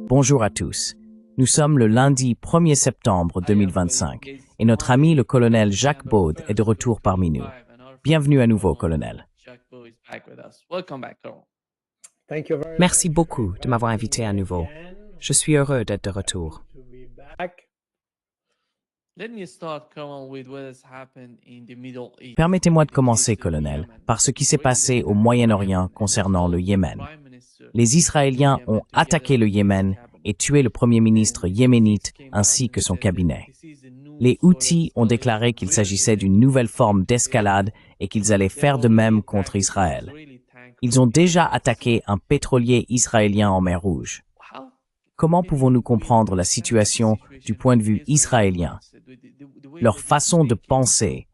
Bonjour à tous. Nous sommes le lundi 1er septembre 2025 et notre ami le colonel Jacques Baud est de retour parmi nous. Bienvenue à nouveau, colonel. Merci beaucoup de m'avoir invité à nouveau. Je suis heureux d'être de retour. Permettez-moi de commencer, colonel, par ce qui s'est passé au Moyen-Orient concernant le Yémen. Les Israéliens ont attaqué le Yémen et tué le Premier ministre yéménite ainsi que son cabinet. Les Houthis ont déclaré qu'il s'agissait d'une nouvelle forme d'escalade et qu'ils allaient faire de même contre Israël. Ils ont déjà attaqué un pétrolier israélien en mer Rouge. Comment pouvons-nous comprendre la situation du point de vue israélien, leur façon de penser,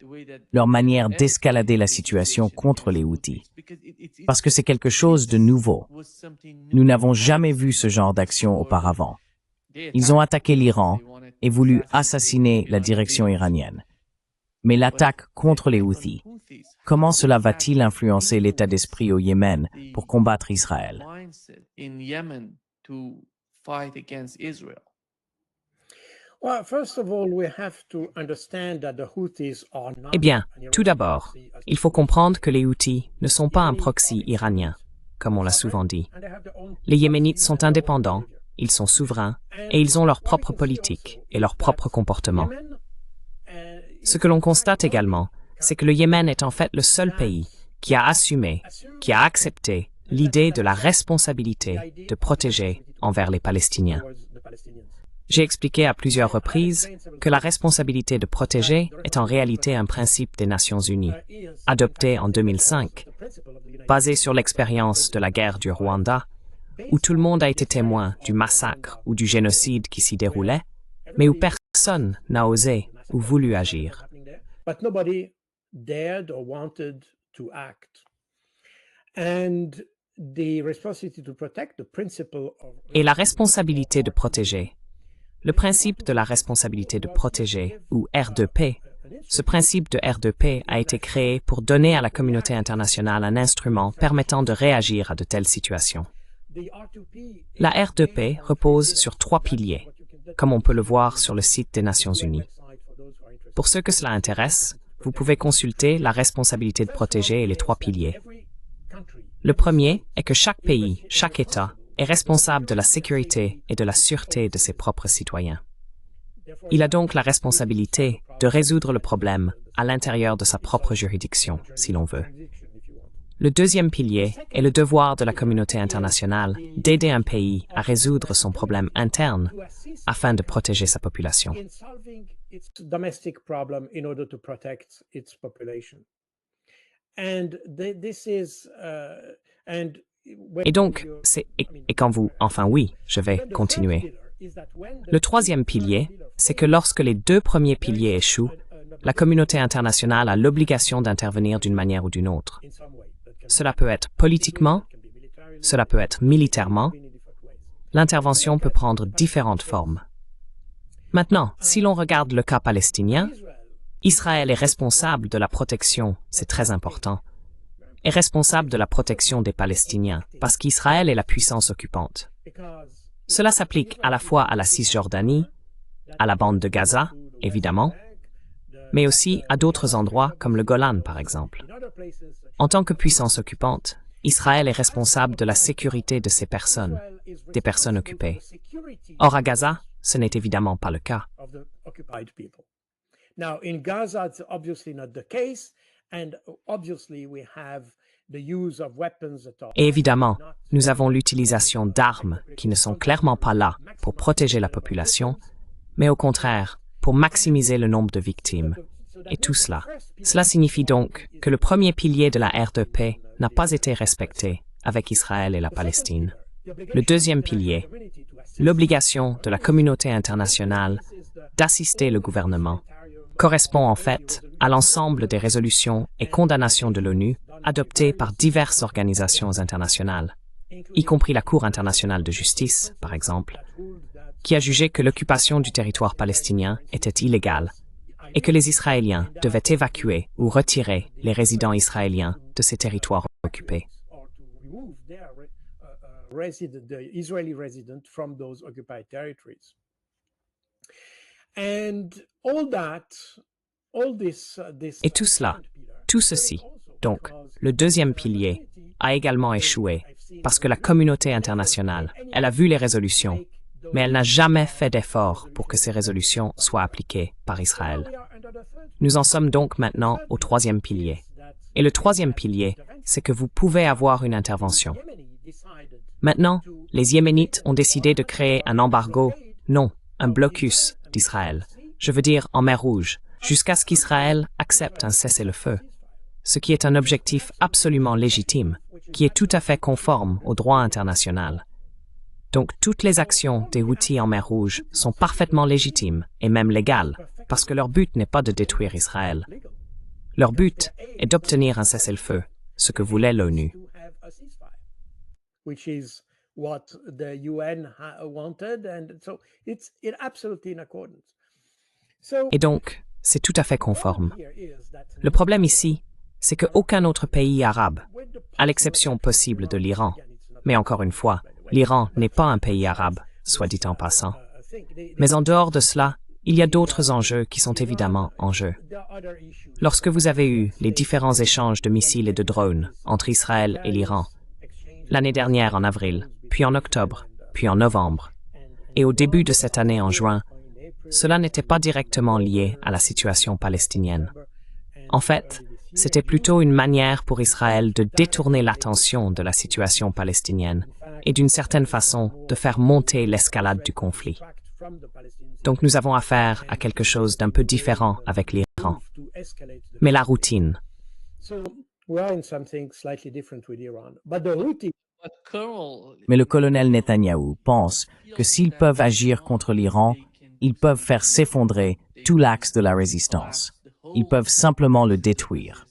leur manière d'escalader la situation contre les Houthis? Parce que c'est quelque chose de nouveau. Nous n'avons jamais vu ce genre d'action auparavant. Ils ont attaqué l'Iran et voulu assassiner la direction iranienne. Mais l'attaque contre les Houthis, comment cela va-t-il influencer l'état d'esprit au Yémen pour combattre Israël? Eh bien, tout d'abord, il faut comprendre que les Houthis ne sont pas un proxy iranien, comme on l'a souvent dit. Les Yéménites sont indépendants, ils sont souverains, et ils ont leur propre politique et leur propre comportement. Ce que l'on constate également, c'est que le Yémen est en fait le seul pays qui a assumé, qui a accepté l'idée de la responsabilité de protéger envers les Palestiniens. J'ai expliqué à plusieurs reprises que la responsabilité de protéger est en réalité un principe des Nations Unies, adopté en 2005, basé sur l'expérience de la guerre du Rwanda, où tout le monde a été témoin du massacre ou du génocide qui s'y déroulait, mais où personne n'a osé ou voulu agir. Et la responsabilité de protéger, le principe de la responsabilité de protéger, ou R2P, ce principe de R2P a été créé pour donner à la communauté internationale un instrument permettant de réagir à de telles situations. La R2P repose sur 3 piliers, comme on peut le voir sur le site des Nations Unies. Pour ceux que cela intéresse, vous pouvez consulter la responsabilité de protéger et les 3 piliers. Le premier est que chaque pays, chaque État, est responsable de la sécurité et de la sûreté de ses propres citoyens. Il a donc la responsabilité de résoudre le problème à l'intérieur de sa propre juridiction, si l'on veut. Le deuxième pilier est le devoir de la communauté internationale d'aider un pays à résoudre son problème interne afin de protéger sa population. Et donc, je vais continuer. Le troisième pilier, c'est que lorsque les 2 premiers piliers échouent, la communauté internationale a l'obligation d'intervenir d'une manière ou d'une autre. Cela peut être politiquement, cela peut être militairement. L'intervention peut prendre différentes formes. Maintenant, si l'on regarde le cas palestinien, Israël est responsable de la protection, c'est très important, est responsable de la protection des Palestiniens, parce qu'Israël est la puissance occupante. Cela s'applique à la fois à la Cisjordanie, à la bande de Gaza, évidemment, mais aussi à d'autres endroits comme le Golan, par exemple. En tant que puissance occupante, Israël est responsable de la sécurité de ces personnes, des personnes occupées. Or, à Gaza, ce n'est évidemment pas le cas. Et évidemment, nous avons l'utilisation d'armes qui ne sont clairement pas là pour protéger la population, mais au contraire, pour maximiser le nombre de victimes. Et tout cela. Cela signifie donc que le premier pilier de la R2P n'a pas été respecté avec Israël et la Palestine. Le deuxième pilier, l'obligation de la communauté internationale d'assister le gouvernement, correspond en fait à l'ensemble des résolutions et condamnations de l'ONU adoptées par diverses organisations internationales, y compris la Cour internationale de justice, par exemple, qui a jugé que l'occupation du territoire palestinien était illégale et que les Israéliens devaient évacuer ou retirer les résidents israéliens de ces territoires occupés. Et tout cela, tout ceci, donc le deuxième pilier, a également échoué parce que la communauté internationale, elle a vu les résolutions, mais elle n'a jamais fait d'effort pour que ces résolutions soient appliquées par Israël. Nous en sommes donc maintenant au troisième pilier. Et le troisième pilier, c'est que vous pouvez avoir une intervention. Maintenant, les Yéménites ont décidé de créer un embargo, non, un blocus d'Israël. Je veux dire en mer Rouge, jusqu'à ce qu'Israël accepte un cessez-le-feu, ce qui est un objectif absolument légitime, qui est tout à fait conforme au droit international. Donc toutes les actions des Houthis en mer Rouge sont parfaitement légitimes et même légales, parce que leur but n'est pas de détruire Israël. Leur but est d'obtenir un cessez-le-feu, ce que voulait l'ONU. Et donc, c'est tout à fait conforme. Le problème ici, c'est qu'aucun autre pays arabe, à l'exception possible de l'Iran, mais encore une fois, l'Iran n'est pas un pays arabe, soit dit en passant. Mais en dehors de cela, il y a d'autres enjeux qui sont évidemment en jeu. Lorsque vous avez eu les différents échanges de missiles et de drones entre Israël et l'Iran, l'année dernière en avril, puis en octobre, puis en novembre, et au début de cette année en juin, cela n'était pas directement lié à la situation palestinienne. En fait, c'était plutôt une manière pour Israël de détourner l'attention de la situation palestinienne et d'une certaine façon de faire monter l'escalade du conflit. Donc nous avons affaire à quelque chose d'un peu différent avec l'Iran. Mais la routine. Mais le colonel Netanyahou pense que s'ils peuvent agir contre l'Iran, ils peuvent faire s'effondrer tout l'axe de la résistance. Ils peuvent simplement le détruire.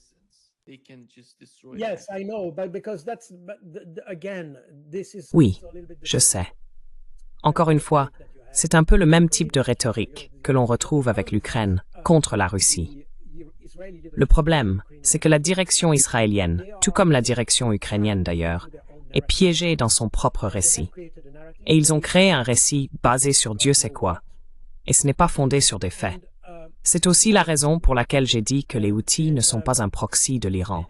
Oui, je sais. Encore une fois, c'est un peu le même type de rhétorique que l'on retrouve avec l'Ukraine contre la Russie. Le problème, c'est que la direction israélienne, tout comme la direction ukrainienne d'ailleurs, est piégée dans son propre récit. Et ils ont créé un récit basé sur Dieu sait quoi, et ce n'est pas fondé sur des faits. C'est aussi la raison pour laquelle j'ai dit que les Houthis ne sont pas un proxy de l'Iran.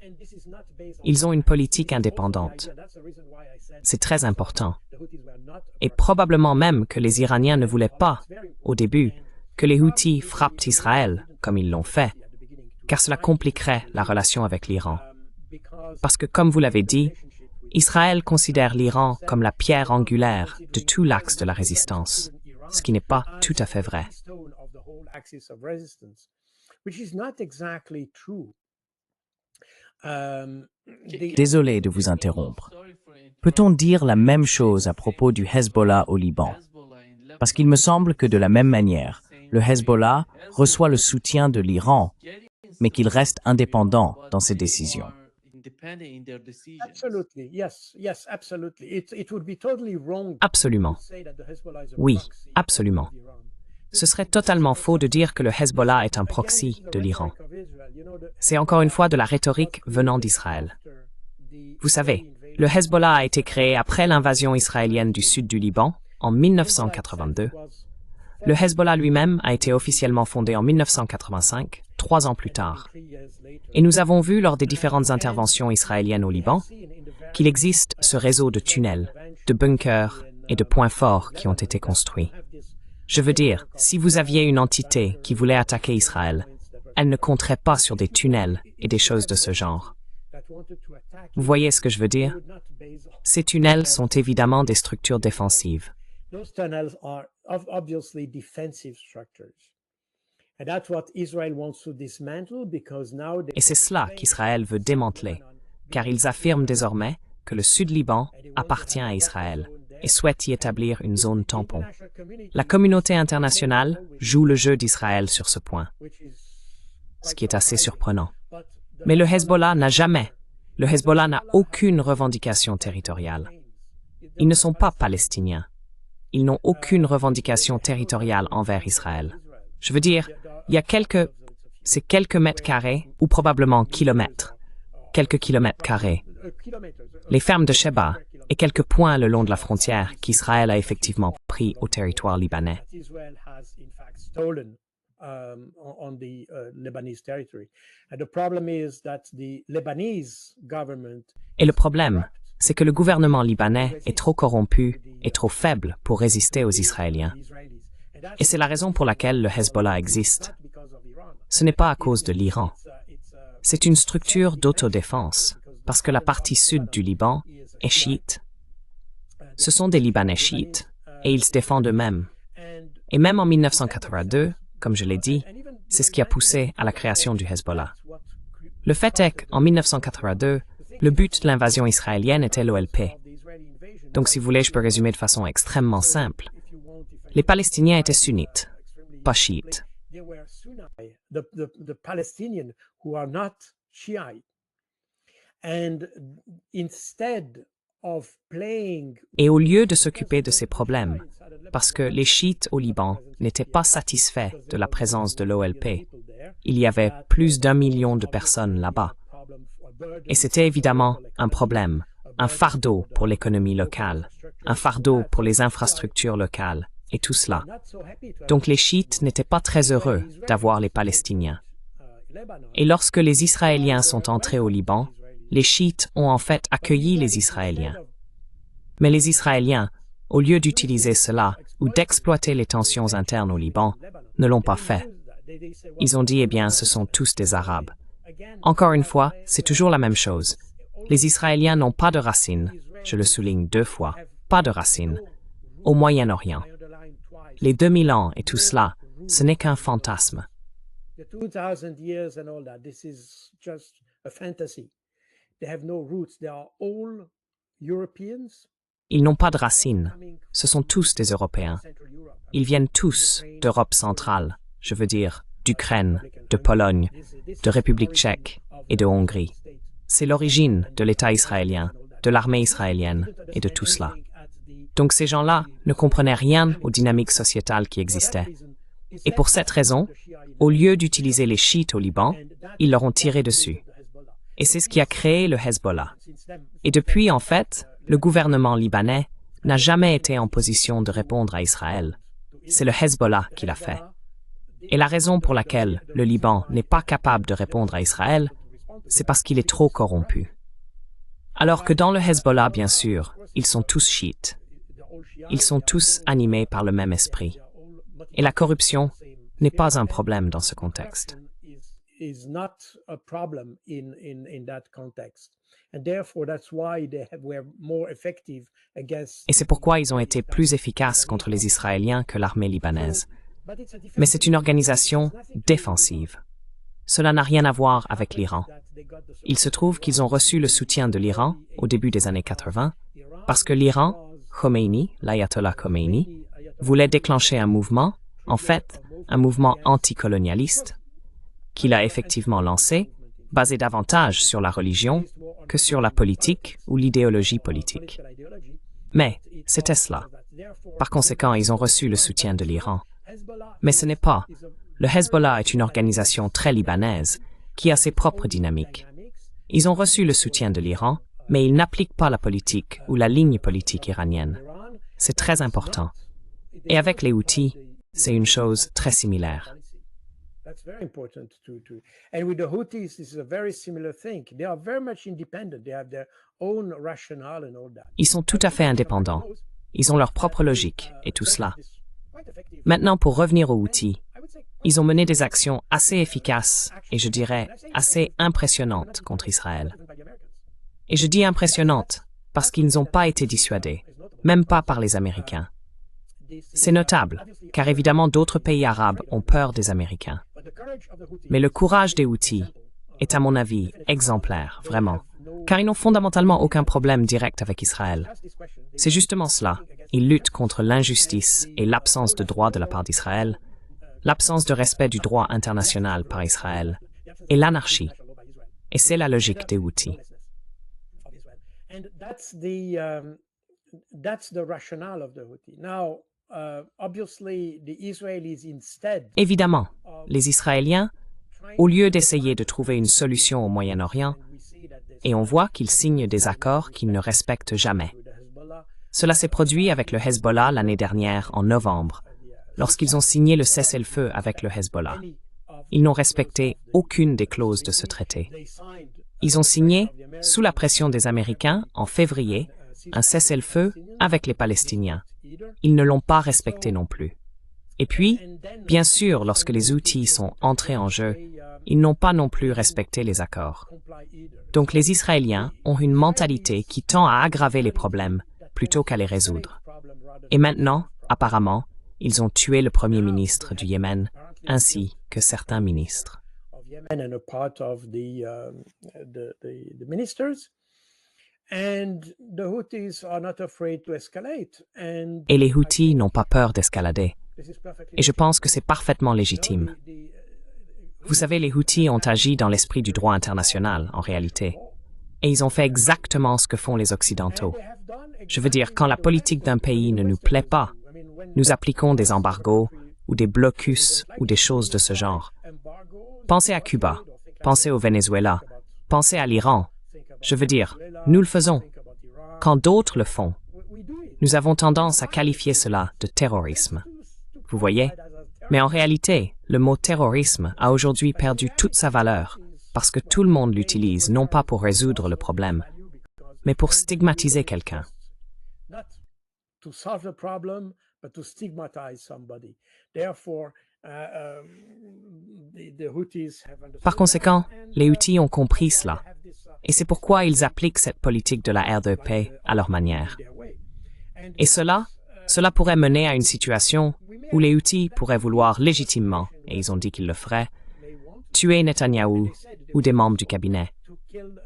Ils ont une politique indépendante. C'est très important. Et probablement même que les Iraniens ne voulaient pas, au début, que les Houthis frappent Israël, comme ils l'ont fait, car cela compliquerait la relation avec l'Iran. Parce que, comme vous l'avez dit, Israël considère l'Iran comme la pierre angulaire de tout l'axe de la résistance, ce qui n'est pas tout à fait vrai. Désolé de vous interrompre. Peut-on dire la même chose à propos du Hezbollah au Liban? Parce qu'il me semble que de la même manière, le Hezbollah reçoit le soutien de l'Iran, mais qu'il reste indépendant dans ses décisions. Absolument. Oui, absolument. Ce serait totalement faux de dire que le Hezbollah est un proxy de l'Iran. C'est encore une fois de la rhétorique venant d'Israël. Vous savez, le Hezbollah a été créé après l'invasion israélienne du sud du Liban, en 1982. Le Hezbollah lui-même a été officiellement fondé en 1985, 3 ans plus tard. Et nous avons vu lors des différentes interventions israéliennes au Liban qu'il existe ce réseau de tunnels, de bunkers et de points forts qui ont été construits. Je veux dire, si vous aviez une entité qui voulait attaquer Israël, elle ne compterait pas sur des tunnels et des choses de ce genre. Vous voyez ce que je veux dire? Ces tunnels sont évidemment des structures défensives. Et c'est cela qu'Israël veut démanteler, car ils affirment désormais que le Sud-Liban appartient à Israël et souhaitent y établir une zone tampon. La communauté internationale joue le jeu d'Israël sur ce point, ce qui est assez surprenant. Mais le Hezbollah n'a aucune revendication territoriale. Ils ne sont pas palestiniens. Ils n'ont aucune revendication territoriale envers Israël. Je veux dire, il y a quelques mètres carrés, ou probablement kilomètres, quelques kilomètres carrés Les fermes de Sheba et quelques points le long de la frontière qu'Israël a effectivement pris au territoire libanais. Et le problème, c'est que le gouvernement libanais est trop corrompu et trop faible pour résister aux Israéliens. Et c'est la raison pour laquelle le Hezbollah existe. Ce n'est pas à cause de l'Iran. C'est une structure d'autodéfense, parce que la partie sud du Liban est chiite. Ce sont des Libanais chiites, et ils se défendent eux-mêmes. Et même en 1982, comme je l'ai dit, c'est ce qui a poussé à la création du Hezbollah. Le fait est qu'en 1982, le but de l'invasion israélienne était l'OLP. Donc si vous voulez, je peux résumer de façon extrêmement simple. Les Palestiniens étaient sunnites, pas chiites. Et au lieu de s'occuper de ces problèmes, parce que les chiites au Liban n'étaient pas satisfaits de la présence de l'OLP, il y avait plus d'1 million de personnes là-bas. Et c'était évidemment un problème, un fardeau pour l'économie locale, un fardeau pour les infrastructures locales, et tout cela. Donc les chiites n'étaient pas très heureux d'avoir les Palestiniens. Et lorsque les Israéliens sont entrés au Liban, les chiites ont en fait accueilli les Israéliens. Mais les Israéliens, au lieu d'utiliser cela ou d'exploiter les tensions internes au Liban, ne l'ont pas fait. Ils ont dit, eh bien, ce sont tous des Arabes. Encore une fois, c'est toujours la même chose. Les Israéliens n'ont pas de racines, je le souligne 2 fois, pas de racines, au Moyen-Orient. Les 2000 ans et tout cela, ce n'est qu'un fantasme. Ils n'ont pas de racines. Ce sont tous des Européens. Ils viennent tous d'Europe centrale, je veux dire d'Ukraine, de Pologne, de République tchèque et de Hongrie. C'est l'origine de l'État israélien, de l'armée israélienne et de tout cela. Donc ces gens-là ne comprenaient rien aux dynamiques sociétales qui existaient. Et pour cette raison, au lieu d'utiliser les chiites au Liban, ils leur ont tiré dessus. Et c'est ce qui a créé le Hezbollah. Et depuis, en fait, le gouvernement libanais n'a jamais été en position de répondre à Israël. C'est le Hezbollah qui l'a fait. Et la raison pour laquelle le Liban n'est pas capable de répondre à Israël, c'est parce qu'il est trop corrompu. Alors que dans le Hezbollah, bien sûr, ils sont tous chiites. Ils sont tous animés par le même esprit. Et la corruption n'est pas un problème dans ce contexte. Et c'est pourquoi ils ont été plus efficaces contre les Israéliens que l'armée libanaise. Mais c'est une organisation défensive. Cela n'a rien à voir avec l'Iran. Il se trouve qu'ils ont reçu le soutien de l'Iran au début des années 80 parce que l'Iran, Khomeini, l'ayatollah Khomeini, voulait déclencher un mouvement, en fait, un mouvement anticolonialiste, qu'il a effectivement lancé, basé davantage sur la religion que sur la politique ou l'idéologie politique. Mais c'était cela. Par conséquent, ils ont reçu le soutien de l'Iran. Mais ce n'est pas. Le Hezbollah est une organisation très libanaise qui a ses propres dynamiques. Ils ont reçu le soutien de l'Iran, mais ils n'appliquent pas la politique ou la ligne politique iranienne. C'est très important. Et avec les Houthis, c'est une chose très similaire. Ils sont tout à fait indépendants. Ils ont leur propre logique et tout cela. Maintenant, pour revenir aux Houthis, ils ont mené des actions assez efficaces et je dirais assez impressionnantes contre Israël. Et je dis impressionnantes parce qu'ils n'ont pas été dissuadés, même pas par les Américains. C'est notable, car évidemment d'autres pays arabes ont peur des Américains. Mais le courage des Houthis est, à mon avis, exemplaire, vraiment, car ils n'ont fondamentalement aucun problème direct avec Israël. C'est justement cela. Ils luttent contre l'injustice et l'absence de droit de la part d'Israël, l'absence de respect du droit international par Israël, et l'anarchie. Et c'est la logique des Houthis. Évidemment, les Israéliens, au lieu d'essayer de trouver une solution au Moyen-Orient, et on voit qu'ils signent des accords qu'ils ne respectent jamais. Cela s'est produit avec le Hezbollah l'année dernière, en novembre, lorsqu'ils ont signé le cessez-le-feu avec le Hezbollah. Ils n'ont respecté aucune des clauses de ce traité. Ils ont signé, sous la pression des Américains, en février, un cessez-le-feu avec les Palestiniens. Ils ne l'ont pas respecté non plus. Et puis, bien sûr, lorsque les outils sont entrés en jeu, ils n'ont pas non plus respecté les accords. Donc les Israéliens ont une mentalité qui tend à aggraver les problèmes plutôt qu'à les résoudre. Et maintenant, apparemment, ils ont tué le premier ministre du Yémen, ainsi que certains ministres. Et les Houthis n'ont pas peur d'escalader. Et je pense que c'est parfaitement légitime. Vous savez, les Houthis ont agi dans l'esprit du droit international, en réalité. Et ils ont fait exactement ce que font les Occidentaux. Je veux dire, quand la politique d'un pays ne nous plaît pas, nous appliquons des embargos ou des blocus ou des choses de ce genre. Pensez à Cuba, pensez au Venezuela, pensez à l'Iran. Je veux dire, nous le faisons. Quand d'autres le font, nous avons tendance à qualifier cela de terrorisme. Vous voyez? Mais en réalité, le mot terrorisme a aujourd'hui perdu toute sa valeur parce que tout le monde l'utilise non pas pour résoudre le problème, mais pour stigmatiser quelqu'un. Par conséquent, les Houthis ont compris cela, et c'est pourquoi ils appliquent cette politique de la R2P à leur manière. Et cela pourrait mener à une situation où les Houthis pourraient vouloir légitimement, et ils ont dit qu'ils le feraient, tuer Netanyahou ou des membres du cabinet.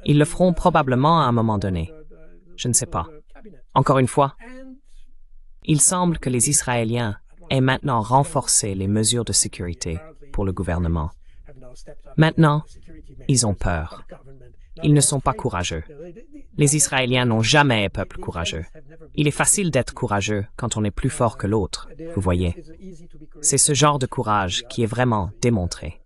Ils le feront probablement à un moment donné. Je ne sais pas. Encore une fois, il semble que les Israéliens aient maintenant renforcé les mesures de sécurité pour le gouvernement. Maintenant, ils ont peur. Ils ne sont pas courageux. Les Israéliens n'ont jamais un peuple courageux. Il est facile d'être courageux quand on est plus fort que l'autre, vous voyez. C'est ce genre de courage qui est vraiment démontré.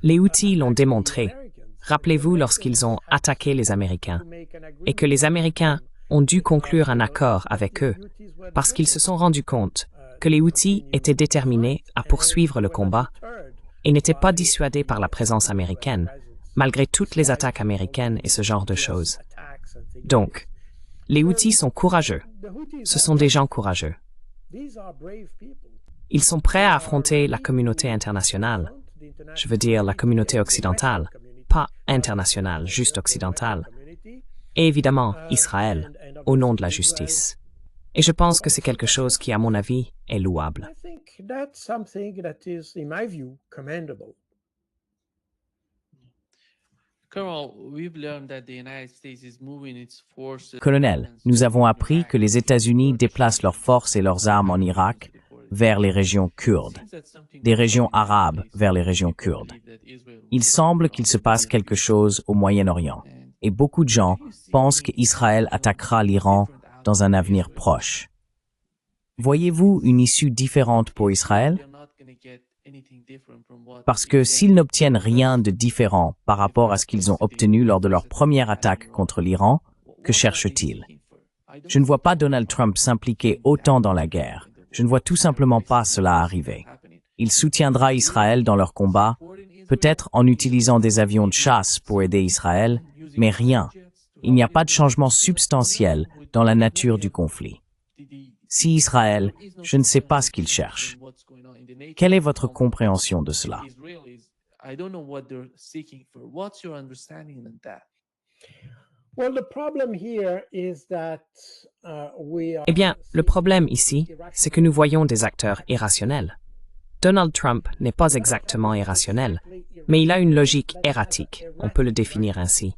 Les Houthis l'ont démontré. Rappelez-vous lorsqu'ils ont attaqué les Américains et que les Américains ont dû conclure un accord avec eux parce qu'ils se sont rendus compte que les Houthis étaient déterminés à poursuivre le combat et n'étaient pas dissuadés par la présence américaine, malgré toutes les attaques américaines et ce genre de choses. Donc, les Houthis sont courageux. Ce sont des gens courageux. Ils sont prêts à affronter la communauté internationale. Je veux dire la communauté occidentale, pas internationale, juste occidentale. Et évidemment, Israël, au nom de la justice. Et je pense que c'est quelque chose qui, à mon avis, est louable. Colonel, nous avons appris que les États-Unis déplacent leurs forces et leurs armes en Irak vers les régions kurdes, des régions arabes vers les régions kurdes. Il semble qu'il se passe quelque chose au Moyen-Orient, et beaucoup de gens pensent qu'Israël attaquera l'Iran dans un avenir proche. Voyez-vous une issue différente pour Israël? Parce que s'ils n'obtiennent rien de différent par rapport à ce qu'ils ont obtenu lors de leur première attaque contre l'Iran, que cherchent-ils? Je ne vois pas Donald Trump s'impliquer autant dans la guerre. Je ne vois tout simplement pas cela arriver. Il soutiendra Israël dans leur combat, peut-être en utilisant des avions de chasse pour aider Israël, mais rien. Il n'y a pas de changement substantiel dans la nature du conflit. Si Israël, je ne sais pas ce qu'il cherche. Quelle est votre compréhension de cela? Eh bien, le problème ici, c'est que nous voyons des acteurs irrationnels. Donald Trump n'est pas exactement irrationnel, mais il a une logique erratique, on peut le définir ainsi.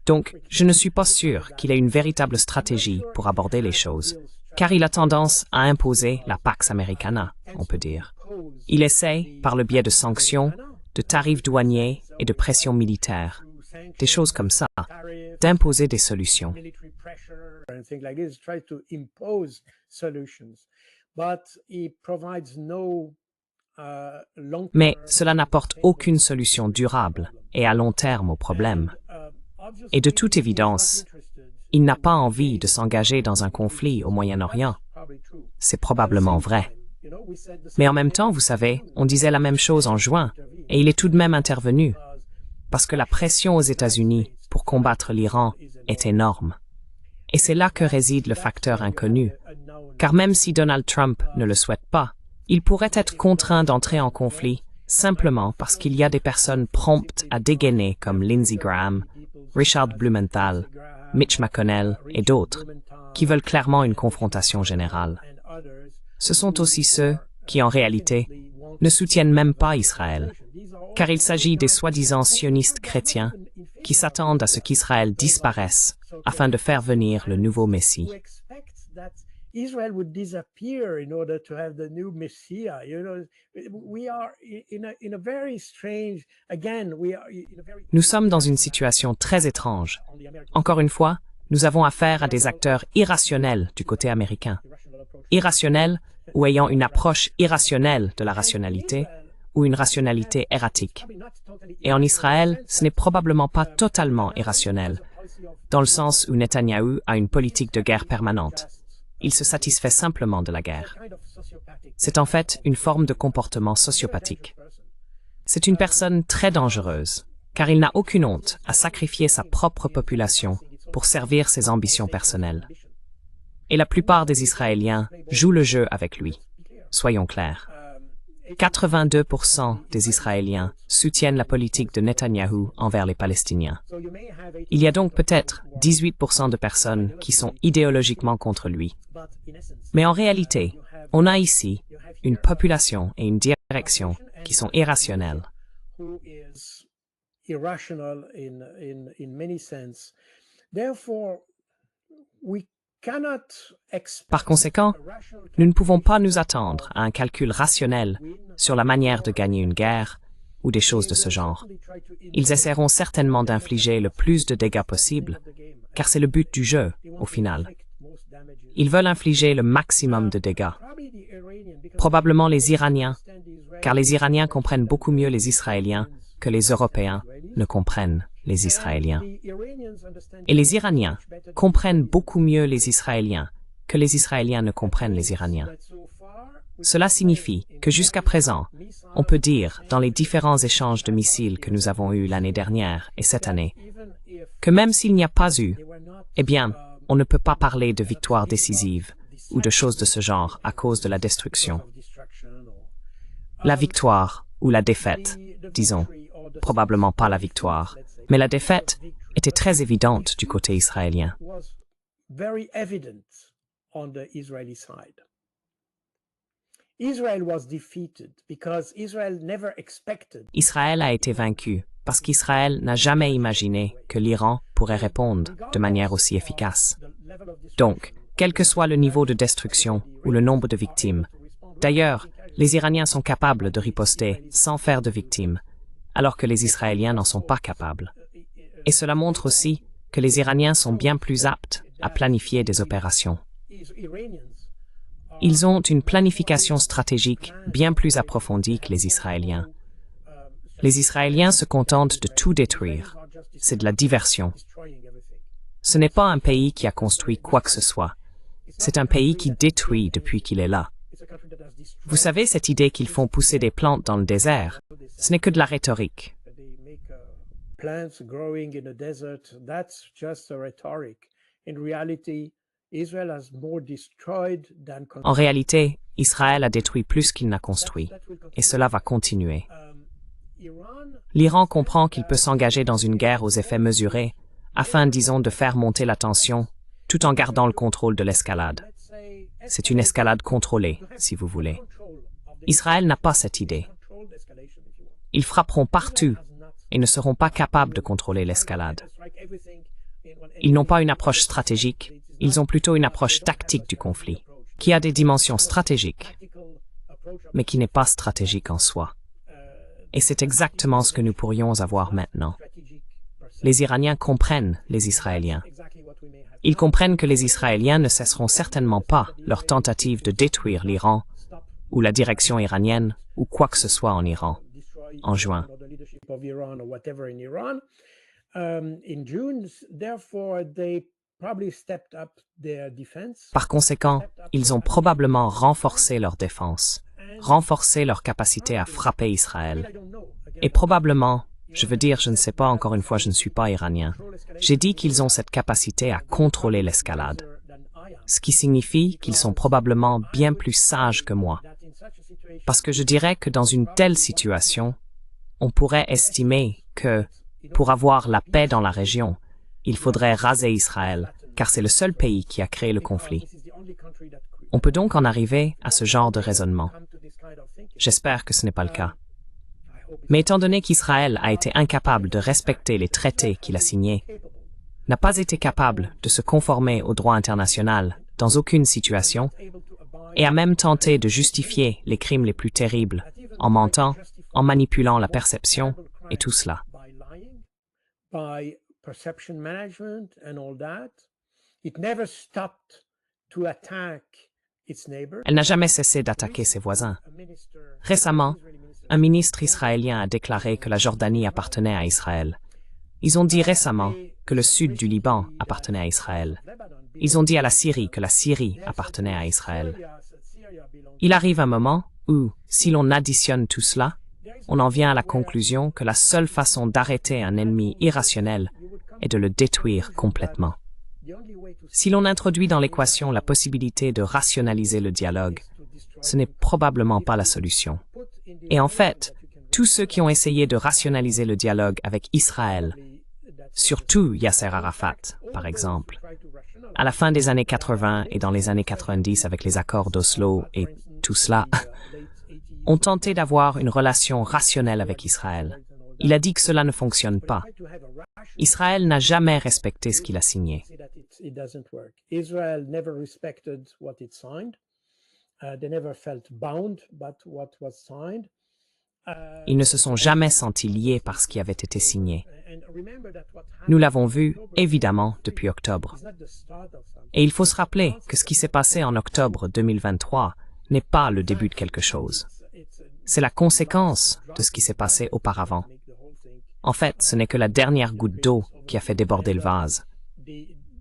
Donc, je ne suis pas sûr qu'il ait une véritable stratégie pour aborder les choses, car il a tendance à imposer la Pax Americana, on peut dire. Il essaie, par le biais de sanctions, de tarifs douaniers et de pression militaire, des choses comme ça, d'imposer des solutions. Mais cela n'apporte aucune solution durable et à long terme au problème. Et de toute évidence, il n'a pas envie de s'engager dans un conflit au Moyen-Orient. C'est probablement vrai. Mais en même temps, vous savez, on disait la même chose en juin, et il est tout de même intervenu, parce que la pression aux États-Unis pour combattre l'Iran est énorme. Et c'est là que réside le facteur inconnu, car même si Donald Trump ne le souhaite pas, il pourrait être contraint d'entrer en conflit simplement parce qu'il y a des personnes promptes à dégainer comme Lindsey Graham, Richard Blumenthal, Mitch McConnell et d'autres, qui veulent clairement une confrontation générale. Ce sont aussi ceux qui, en réalité, ne soutiennent même pas Israël, car il s'agit des soi-disant sionistes chrétiens qui s'attendent à ce qu'Israël disparaisse afin de faire venir le nouveau Messie. Israel would disappear in order to have the new Messiah. You know, we are in a very strange. Again, we are in a very. Nous sommes dans une situation très étrange. Encore une fois, nous avons affaire à des acteurs irrationnels du côté américain. Irrationnels ou ayant une approche irrationnelle de la rationalité ou une rationalité erratique. Et en Israël, ce n'est probablement pas totalement irrationnel, dans le sens où Netanyahou a une politique de guerre permanente. Il se satisfait simplement de la guerre. C'est en fait une forme de comportement sociopathique. C'est une personne très dangereuse, car il n'a aucune honte à sacrifier sa propre population pour servir ses ambitions personnelles. Et la plupart des Israéliens jouent le jeu avec lui. Soyons clairs. 82% des Israéliens soutiennent la politique de Netanyahou envers les Palestiniens. Il y a donc peut-être 18% de personnes qui sont idéologiquement contre lui. Mais en réalité, on a ici une population et une direction qui sont irrationnelles. Par conséquent, nous ne pouvons pas nous attendre à un calcul rationnel sur la manière de gagner une guerre ou des choses de ce genre. Ils essaieront certainement d'infliger le plus de dégâts possible, car c'est le but du jeu, au final. Ils veulent infliger le maximum de dégâts. Probablement les Iraniens, car les Iraniens comprennent beaucoup mieux les Israéliens que les Européens ne comprennent les Israéliens. Et les Iraniens comprennent beaucoup mieux les Israéliens que les Israéliens ne comprennent les Iraniens. Cela signifie que jusqu'à présent, on peut dire, dans les différents échanges de missiles que nous avons eus l'année dernière et cette année, que même s'il n'y a pas eu, eh bien, on ne peut pas parler de victoire décisive ou de choses de ce genre à cause de la destruction. La victoire ou la défaite, disons, probablement pas la victoire, mais la défaite était très évidente du côté israélien. Israël a été vaincu parce qu'Israël n'a jamais imaginé que l'Iran pourrait répondre de manière aussi efficace. Donc, quel que soit le niveau de destruction ou le nombre de victimes, d'ailleurs, les Iraniens sont capables de riposter sans faire de victimes, alors que les Israéliens n'en sont pas capables. Et cela montre aussi que les Iraniens sont bien plus aptes à planifier des opérations. Ils ont une planification stratégique bien plus approfondie que les Israéliens. Les Israéliens se contentent de tout détruire. C'est de la diversion. Ce n'est pas un pays qui a construit quoi que ce soit. C'est un pays qui détruit depuis qu'il est là. Vous savez, cette idée qu'ils font pousser des plantes dans le désert, ce n'est que de la rhétorique. En réalité, Israël a détruit plus qu'il n'a construit, et cela va continuer. L'Iran comprend qu'il peut s'engager dans une guerre aux effets mesurés, afin, disons, de faire monter la tension, tout en gardant le contrôle de l'escalade. C'est une escalade contrôlée, si vous voulez. Israël n'a pas cette idée. Ils frapperont partout et ne seront pas capables de contrôler l'escalade. Ils n'ont pas une approche stratégique, ils ont plutôt une approche tactique du conflit, qui a des dimensions stratégiques, mais qui n'est pas stratégique en soi. Et c'est exactement ce que nous pourrions avoir maintenant. Les Iraniens comprennent les Israéliens. Ils comprennent que les Israéliens ne cesseront certainement pas leur tentative de détruire l'Iran ou la direction iranienne, ou quoi que ce soit en Iran, en juin. Par conséquent, ils ont probablement renforcé leur défense, renforcé leur capacité à frapper Israël. Et probablement, je veux dire, je ne sais pas, encore une fois, je ne suis pas iranien, j'ai dit qu'ils ont cette capacité à contrôler l'escalade, ce qui signifie qu'ils sont probablement bien plus sages que moi. Parce que je dirais que dans une telle situation, on pourrait estimer que, pour avoir la paix dans la région, il faudrait raser Israël, car c'est le seul pays qui a créé le conflit. On peut donc en arriver à ce genre de raisonnement. J'espère que ce n'est pas le cas. Mais étant donné qu'Israël a été incapable de respecter les traités qu'il a signés, n'a pas été capable de se conformer au droit international dans aucune situation, et a même tenté de justifier les crimes les plus terribles en mentant, en manipulant la perception et tout cela. Elle n'a jamais cessé d'attaquer ses voisins. Récemment, un ministre israélien a déclaré que la Jordanie appartenait à Israël. Ils ont dit récemment que le sud du Liban appartenait à Israël. Ils ont dit à la Syrie que la Syrie appartenait à Israël. Il arrive un moment où, si l'on additionne tout cela, on en vient à la conclusion que la seule façon d'arrêter un ennemi irrationnel est de le détruire complètement. Si l'on introduit dans l'équation la possibilité de rationaliser le dialogue, ce n'est probablement pas la solution. Et en fait, tous ceux qui ont essayé de rationaliser le dialogue avec Israël, surtout Yasser Arafat, par exemple, à la fin des années 80 et dans les années 90 avec les accords d'Oslo et tout cela, ont tenté d'avoir une relation rationnelle avec Israël. Il a dit que cela ne fonctionne pas. Israël n'a jamais respecté ce qu'il a signé. Ils ne se sont jamais sentis liés par ce qui avait été signé. Nous l'avons vu, évidemment, depuis octobre. Et il faut se rappeler que ce qui s'est passé en octobre 2023 n'est pas le début de quelque chose. C'est la conséquence de ce qui s'est passé auparavant. En fait, ce n'est que la dernière goutte d'eau qui a fait déborder le vase.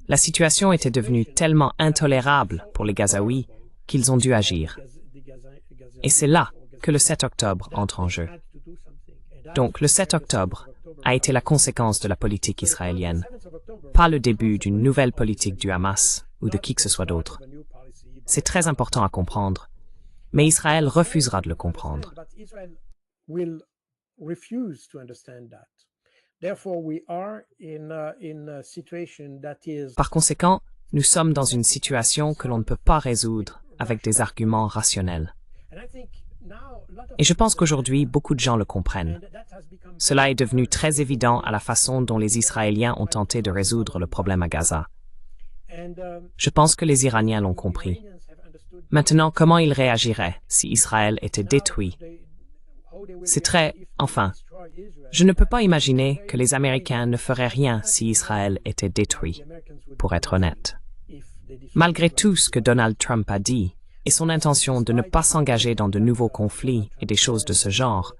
La situation était devenue tellement intolérable pour les Gazaouis qu'ils ont dû agir. Et c'est là que le 7 octobre entre en jeu. Donc, le 7 octobre a été la conséquence de la politique israélienne, pas le début d'une nouvelle politique du Hamas ou de qui que ce soit d'autre. C'est très important à comprendre, mais Israël refusera de le comprendre. Par conséquent, nous sommes dans une situation que l'on ne peut pas résoudre avec des arguments rationnels. Et je pense qu'aujourd'hui, beaucoup de gens le comprennent. Cela est devenu très évident à la façon dont les Israéliens ont tenté de résoudre le problème à Gaza. Je pense que les Iraniens l'ont compris. Maintenant, comment ils réagiraient si Israël était détruit? C'est enfin, je ne peux pas imaginer que les Américains ne feraient rien si Israël était détruit, pour être honnête. Malgré tout ce que Donald Trump a dit, et son intention de ne pas s'engager dans de nouveaux conflits et des choses de ce genre,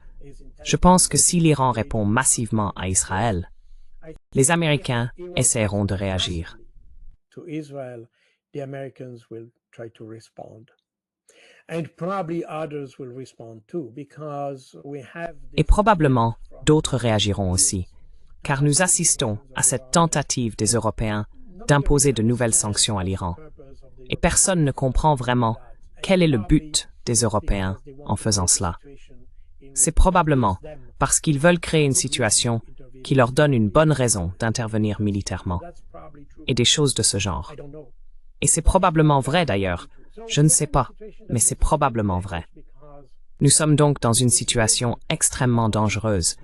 je pense que si l'Iran répond massivement à Israël, les Américains essaieront de réagir. Et probablement, d'autres réagiront aussi, car nous assistons à cette tentative des Européens d'imposer de nouvelles sanctions à l'Iran. Et personne ne comprend vraiment quel est le but des Européens en faisant cela. C'est probablement parce qu'ils veulent créer une situation qui leur donne une bonne raison d'intervenir militairement, et des choses de ce genre. Et c'est probablement vrai d'ailleurs, je ne sais pas, mais c'est probablement vrai. Nous sommes donc dans une situation extrêmement dangereuse,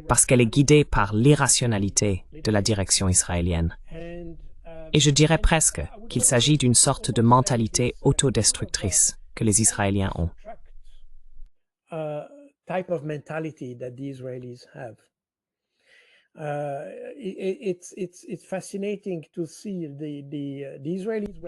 parce qu'elle est guidée par l'irrationalité de la direction israélienne. Et je dirais presque qu'il s'agit d'une sorte de mentalité autodestructrice que les Israéliens ont.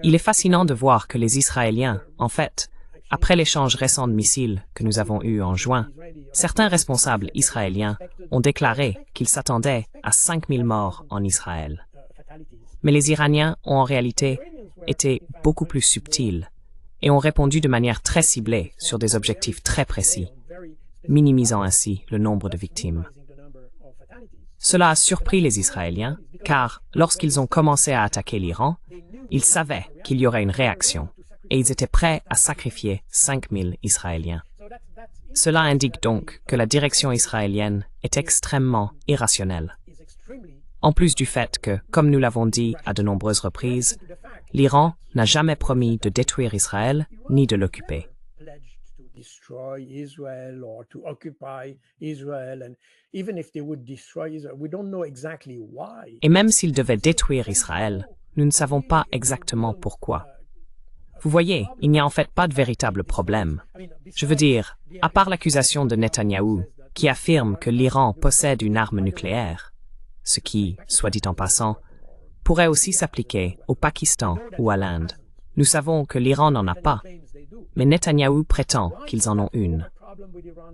Il est fascinant de voir que les Israéliens, en fait, après l'échange récent de missiles que nous avons eu en juin, certains responsables israéliens ont déclaré qu'ils s'attendaient à 5000 morts en Israël. Mais les Iraniens ont en réalité été beaucoup plus subtils et ont répondu de manière très ciblée sur des objectifs très précis, minimisant ainsi le nombre de victimes. Cela a surpris les Israéliens, car lorsqu'ils ont commencé à attaquer l'Iran, ils savaient qu'il y aurait une réaction, et ils étaient prêts à sacrifier 5000 Israéliens. Cela indique donc que la direction israélienne est extrêmement irrationnelle. En plus du fait que, comme nous l'avons dit à de nombreuses reprises, l'Iran n'a jamais promis de détruire Israël ni de l'occuper. Et même s'ils devaient détruire Israël, nous ne savons pas exactement pourquoi. Vous voyez, il n'y a en fait pas de véritable problème. Je veux dire, à part l'accusation de Netanyahou, qui affirme que l'Iran possède une arme nucléaire, ce qui, soit dit en passant, pourrait aussi s'appliquer au Pakistan ou à l'Inde. Nous savons que l'Iran n'en a pas, mais Netanyahou prétend qu'ils en ont une.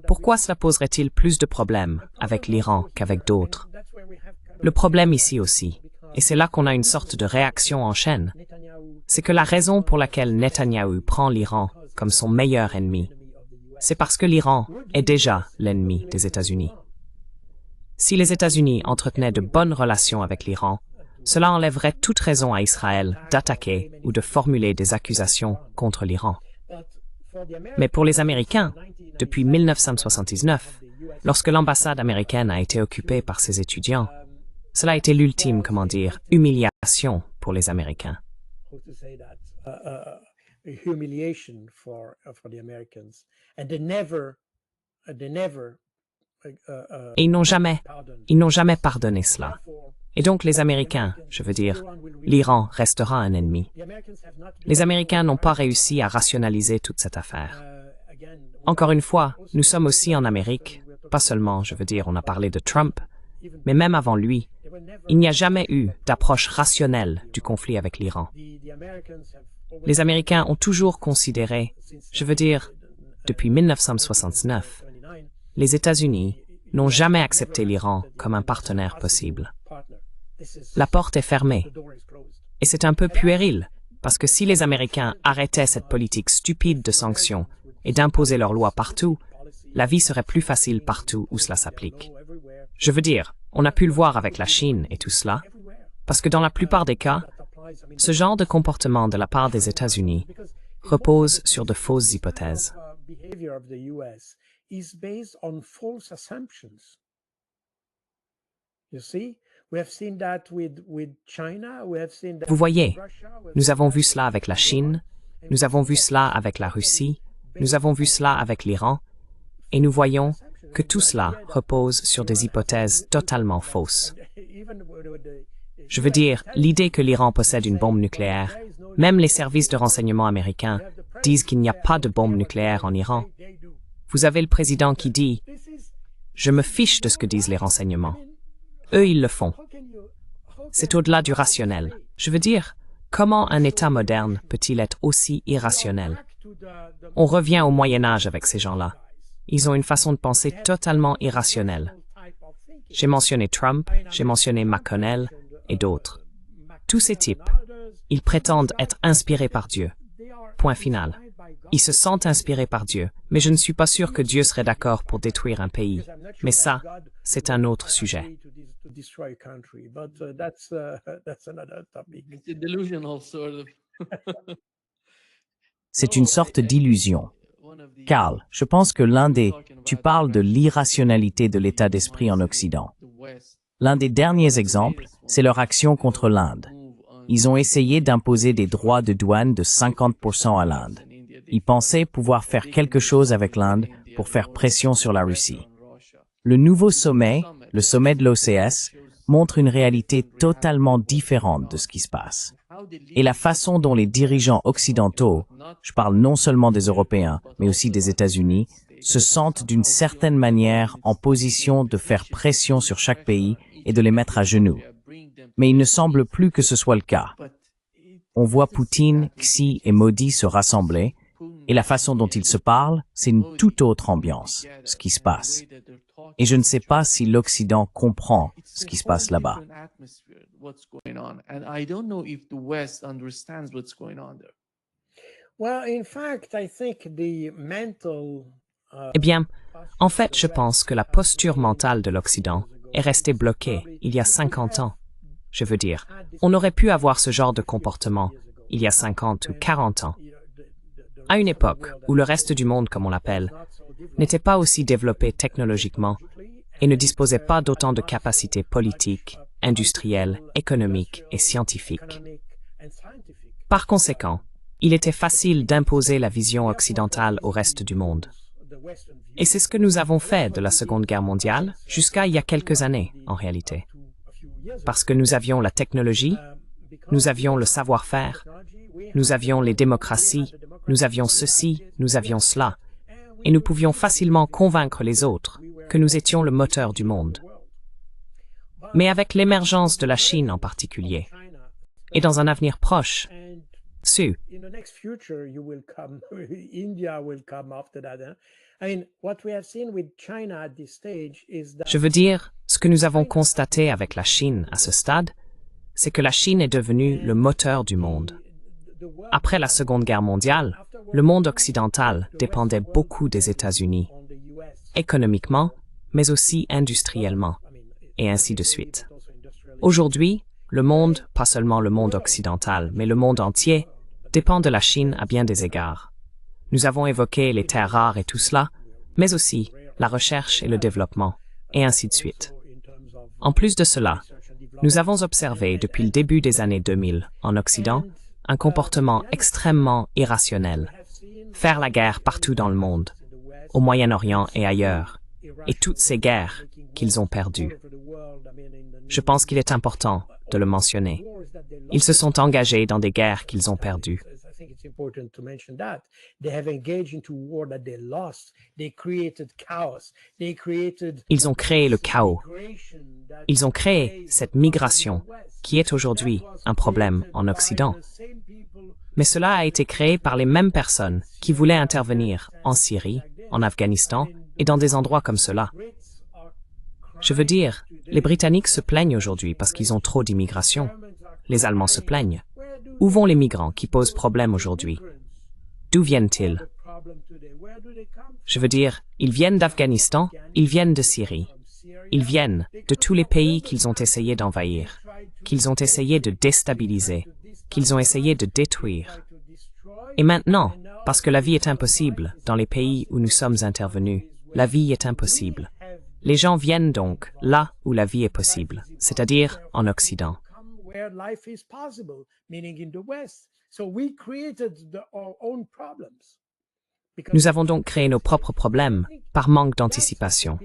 Pourquoi cela poserait-il plus de problèmes avec l'Iran qu'avec d'autres? Le problème ici aussi, et c'est là qu'on a une sorte de réaction en chaîne, c'est que la raison pour laquelle Netanyahou prend l'Iran comme son meilleur ennemi, c'est parce que l'Iran est déjà l'ennemi des États-Unis. Si les États-Unis entretenaient de bonnes relations avec l'Iran, cela enlèverait toute raison à Israël d'attaquer ou de formuler des accusations contre l'Iran. Mais pour les Américains, depuis 1979, lorsque l'ambassade américaine a été occupée par ses étudiants, cela a été l'ultime, humiliation pour les Américains. Et ils n'ont jamais pardonné cela. Et donc les Américains, je veux dire, l'Iran restera un ennemi. Les Américains n'ont pas réussi à rationaliser toute cette affaire. Encore une fois, nous sommes aussi en Amérique, pas seulement, je veux dire, on a parlé de Trump, mais même avant lui, il n'y a jamais eu d'approche rationnelle du conflit avec l'Iran. Les Américains ont toujours considéré, je veux dire, depuis 1969, les États-Unis n'ont jamais accepté l'Iran comme un partenaire possible. La porte est fermée. Et c'est un peu puéril, parce que si les Américains arrêtaient cette politique stupide de sanctions et d'imposer leurs lois partout, la vie serait plus facile partout où cela s'applique. Je veux dire, on a pu le voir avec la Chine et tout cela, parce que dans la plupart des cas, ce genre de comportement de la part des États-Unis repose sur de fausses hypothèses. Vous voyez, nous avons vu cela avec la Chine, nous avons vu cela avec la Russie, nous avons vu cela avec l'Iran, et nous voyons que tout cela repose sur des hypothèses totalement fausses. Je veux dire, l'idée que l'Iran possède une bombe nucléaire, même les services de renseignement américains disent qu'il n'y a pas de bombe nucléaire en Iran. Vous avez le président qui dit « Je me fiche de ce que disent les renseignements. Eux, ils le font. » C'est au-delà du rationnel. Je veux dire, comment un État moderne peut-il être aussi irrationnel? On revient au Moyen-Âge avec ces gens-là. Ils ont une façon de penser totalement irrationnelle. J'ai mentionné Trump, j'ai mentionné McConnell et d'autres. Tous ces types, ils prétendent être inspirés par Dieu. Point final. Ils se sentent inspirés par Dieu, mais je ne suis pas sûr que Dieu serait d'accord pour détruire un pays. Mais ça, c'est un autre sujet. C'est une sorte d'illusion. Carl, je pense que tu parles de l'irrationalité de l'état d'esprit en Occident. L'un des derniers exemples, c'est leur action contre l'Inde. Ils ont essayé d'imposer des droits de douane de 50% à l'Inde. Ils pensaient pouvoir faire quelque chose avec l'Inde pour faire pression sur la Russie. Le nouveau sommet, le sommet de l'OCS, montre une réalité totalement différente de ce qui se passe. Et la façon dont les dirigeants occidentaux, je parle non seulement des Européens, mais aussi des États-Unis, se sentent d'une certaine manière en position de faire pression sur chaque pays et de les mettre à genoux. Mais il ne semble plus que ce soit le cas. On voit Poutine, Xi et Modi se rassembler Et la façon dont ils se parlent, c'est une toute autre ambiance, ce qui se passe. Et je ne sais pas si l'Occident comprend ce qui se passe là-bas. Eh bien, en fait, je pense que la posture mentale de l'Occident est restée bloquée il y a 50 ans. Je veux dire, on aurait pu avoir ce genre de comportement il y a 50 ou 40 ans. À une époque où le reste du monde, comme on l'appelle, n'était pas aussi développé technologiquement et ne disposait pas d'autant de capacités politiques, industrielles, économiques et scientifiques. Par conséquent, il était facile d'imposer la vision occidentale au reste du monde. Et c'est ce que nous avons fait de la Seconde Guerre mondiale jusqu'à il y a quelques années, en réalité. Parce que nous avions la technologie, nous avions le savoir-faire, nous avions les démocraties, nous avions ceci, nous avions cela, et nous pouvions facilement convaincre les autres que nous étions le moteur du monde. Mais avec l'émergence de la Chine en particulier, et dans un avenir proche, je veux dire, ce que nous avons constaté avec la Chine à ce stade, c'est que la Chine est devenue le moteur du monde. Après la Seconde Guerre mondiale, le monde occidental dépendait beaucoup des États-Unis, économiquement, mais aussi industriellement, et ainsi de suite. Aujourd'hui, le monde, pas seulement le monde occidental, mais le monde entier, dépend de la Chine à bien des égards. Nous avons évoqué les terres rares et tout cela, mais aussi la recherche et le développement, et ainsi de suite. En plus de cela, nous avons observé depuis le début des années 2000 en Occident un comportement extrêmement irrationnel, faire la guerre partout dans le monde, au Moyen-Orient et ailleurs, et toutes ces guerres qu'ils ont perdues. Je pense qu'il est important de le mentionner. Ils se sont engagés dans des guerres qu'ils ont perdues. Ils ont créé le chaos. Ils ont créé cette migration qui est aujourd'hui un problème en Occident. Mais cela a été créé par les mêmes personnes qui voulaient intervenir en Syrie, en Afghanistan et dans des endroits comme cela. Je veux dire, les Britanniques se plaignent aujourd'hui parce qu'ils ont trop d'immigration. Les Allemands se plaignent. Où vont les migrants qui posent problème aujourd'hui? D'où viennent-ils? Je veux dire, ils viennent d'Afghanistan, ils viennent de Syrie. Ils viennent de tous les pays qu'ils ont essayé d'envahir, qu'ils ont essayé de déstabiliser, qu'ils ont essayé de détruire. Et maintenant, parce que la vie est impossible dans les pays où nous sommes intervenus, la vie est impossible. Les gens viennent donc là où la vie est possible, c'est-à-dire en Occident. Nous avons donc créé nos propres problèmes par manque d'anticipation.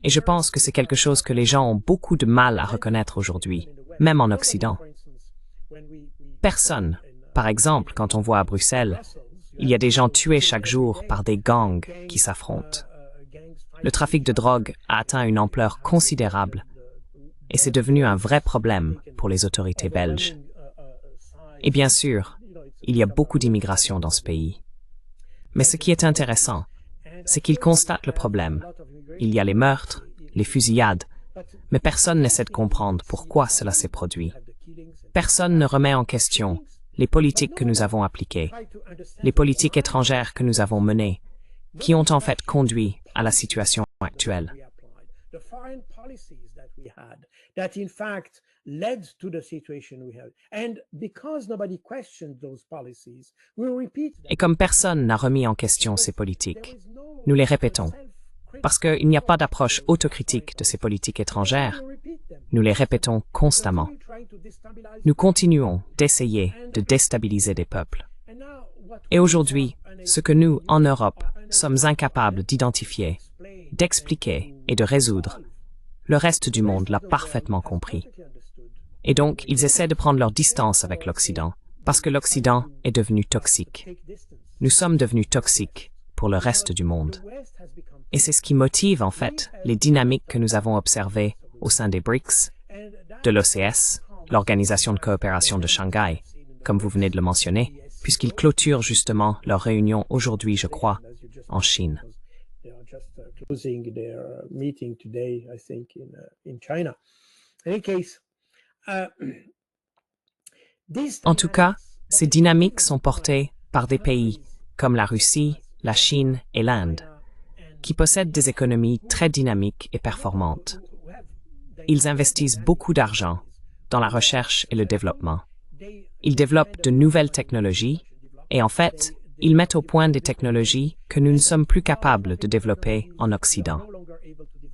Et je pense que c'est quelque chose que les gens ont beaucoup de mal à reconnaître aujourd'hui, même en Occident. Personne, par exemple, quand on voit à Bruxelles, il y a des gens tués chaque jour par des gangs qui s'affrontent. Le trafic de drogue a atteint une ampleur considérable et c'est devenu un vrai problème pour les autorités belges. Et bien sûr, il y a beaucoup d'immigration dans ce pays. Mais ce qui est intéressant, c'est qu'ils constatent le problème. Il y a les meurtres, les fusillades, mais personne n'essaie de comprendre pourquoi cela s'est produit. Personne ne remet en question les politiques que nous avons appliquées, les politiques étrangères que nous avons menées, qui ont en fait conduit à la situation actuelle. Et comme personne n'a remis en question ces politiques, nous les répétons. Parce qu'il n'y a pas d'approche autocritique de ces politiques étrangères, nous les répétons constamment. Nous continuons d'essayer de déstabiliser des peuples. Et aujourd'hui, ce que nous, en Europe, sommes incapables d'identifier, d'expliquer et de résoudre, le reste du monde l'a parfaitement compris. Et donc, ils essaient de prendre leur distance avec l'Occident, parce que l'Occident est devenu toxique. Nous sommes devenus toxiques pour le reste du monde. Et c'est ce qui motive, en fait, les dynamiques que nous avons observées au sein des BRICS, de l'OCS, l'Organisation de coopération de Shanghai, comme vous venez de le mentionner, puisqu'ils clôturent justement leur réunion aujourd'hui, je crois, en Chine. They are just closing their meeting today, I think, in China. In any case, En tout cas, ces dynamiques sont portées par des pays comme la Russie, la Chine et l'Inde, qui possèdent des économies très dynamiques et performantes. Ils investissent beaucoup d'argent dans la recherche et le développement. Ils développent de nouvelles technologies et en fait, ils mettent au point des technologies que nous ne sommes plus capables de développer en Occident.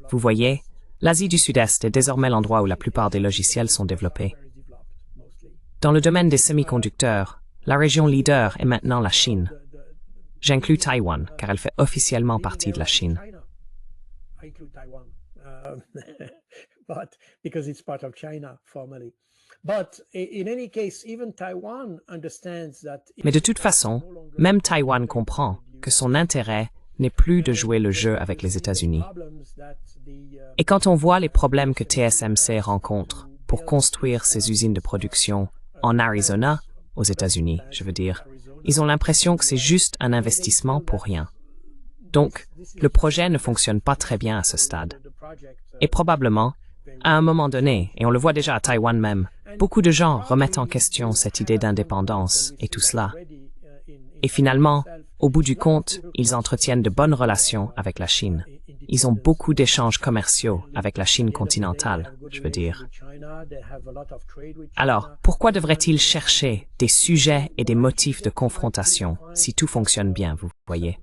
Vous voyez, l'Asie du Sud-Est est désormais l'endroit où la plupart des logiciels sont développés. Dans le domaine des semi-conducteurs, la région leader est maintenant la Chine. J'inclus Taïwan, car elle fait officiellement partie de la Chine. I include Taiwan, but because it's part of China formally. But in any case, even Taiwan understands that. Mais de toute façon, même Taïwan comprend que son intérêt n'est plus de jouer le jeu avec les États-Unis. Et quand on voit les problèmes que TSMC rencontre pour construire ses usines de production en Arizona, aux États-Unis, je veux dire, ils ont l'impression que c'est juste un investissement pour rien. Donc, le projet ne fonctionne pas très bien à ce stade. Et probablement, à un moment donné, et on le voit déjà à Taïwan même, beaucoup de gens remettent en question cette idée d'indépendance et tout cela. Et finalement, au bout du compte, ils entretiennent de bonnes relations avec la Chine. Ils ont beaucoup d'échanges commerciaux avec la Chine continentale, je veux dire. Alors, pourquoi devraient-ils chercher des sujets et des motifs de confrontation si tout fonctionne bien, vous voyez?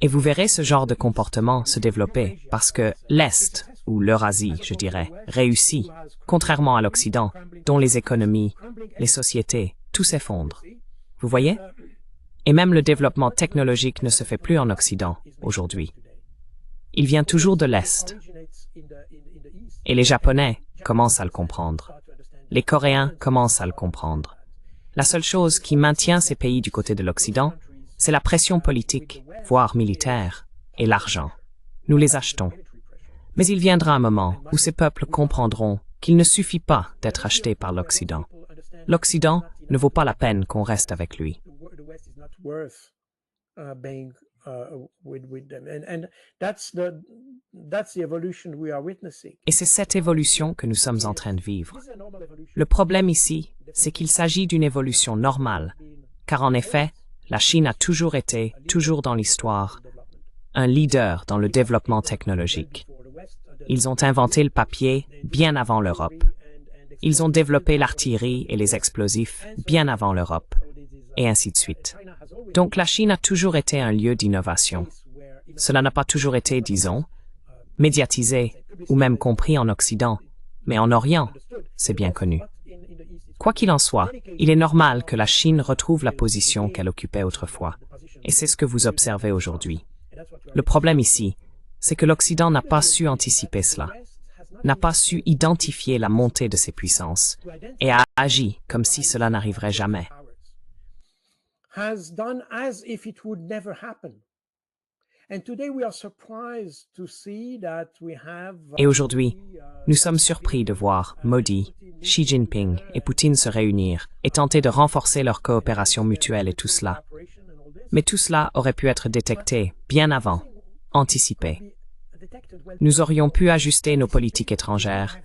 Et vous verrez ce genre de comportement se développer parce que l'Est, ou l'Eurasie, je dirais, réussit, contrairement à l'Occident, dont les économies, les sociétés, tout s'effondre. Vous voyez? Et même le développement technologique ne se fait plus en Occident, aujourd'hui. Il vient toujours de l'Est. Et les Japonais commencent à le comprendre. Les Coréens commencent à le comprendre. La seule chose qui maintient ces pays du côté de l'Occident, c'est la pression politique, voire militaire, et l'argent. Nous les achetons. Mais il viendra un moment où ces peuples comprendront qu'il ne suffit pas d'être acheté par l'Occident. L'Occident ne vaut pas la peine qu'on reste avec lui. Et c'est cette évolution que nous sommes en train de vivre. Le problème ici, c'est qu'il s'agit d'une évolution normale, car en effet, la Chine a toujours été, toujours dans l'histoire, un leader dans le développement technologique. Ils ont inventé le papier bien avant l'Europe. Ils ont développé l'artillerie et les explosifs bien avant l'Europe, et ainsi de suite. Donc la Chine a toujours été un lieu d'innovation. Cela n'a pas toujours été, disons, médiatisé ou même compris en Occident, mais en Orient, c'est bien connu. Quoi qu'il en soit, il est normal que la Chine retrouve la position qu'elle occupait autrefois, et c'est ce que vous observez aujourd'hui. Le problème ici, c'est que l'Occident n'a pas su anticiper cela, n'a pas su identifier la montée de ces puissances, et a agi comme si cela n'arriverait jamais. Et aujourd'hui, nous sommes surpris de voir Modi, Xi Jinping et Poutine se réunir et tenter de renforcer leur coopération mutuelle et tout cela. Mais tout cela aurait pu être détecté bien avant, anticipé. Nous aurions pu ajuster nos politiques étrangères,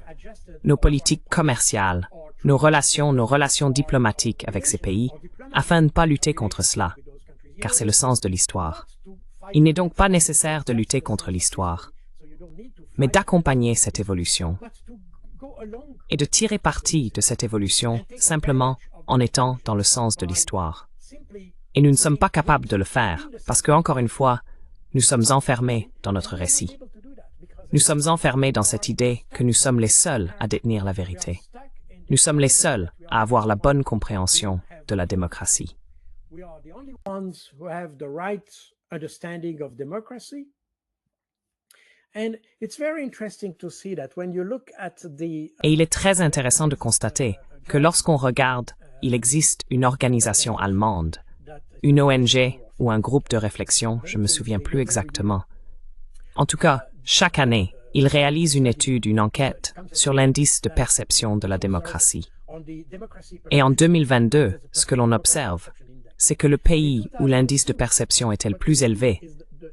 nos politiques commerciales, nos relations diplomatiques avec ces pays, afin de ne pas lutter contre cela, car c'est le sens de l'histoire. Il n'est donc pas nécessaire de lutter contre l'histoire, mais d'accompagner cette évolution et de tirer parti de cette évolution simplement en étant dans le sens de l'histoire. Et nous ne sommes pas capables de le faire parce que, encore une fois, nous sommes enfermés dans notre récit. Nous sommes enfermés dans cette idée que nous sommes les seuls à détenir la vérité. Nous sommes les seuls à avoir la bonne compréhension de la démocratie. Et il est très intéressant de constater que lorsqu'on regarde, il existe une organisation allemande, une ONG ou un groupe de réflexion, je ne me souviens plus exactement, En tout cas, chaque année, ils réalisent une enquête sur l'indice de perception de la démocratie. Et en 2022, ce que l'on observe, c'est que le pays où l'indice de perception était le plus élevé,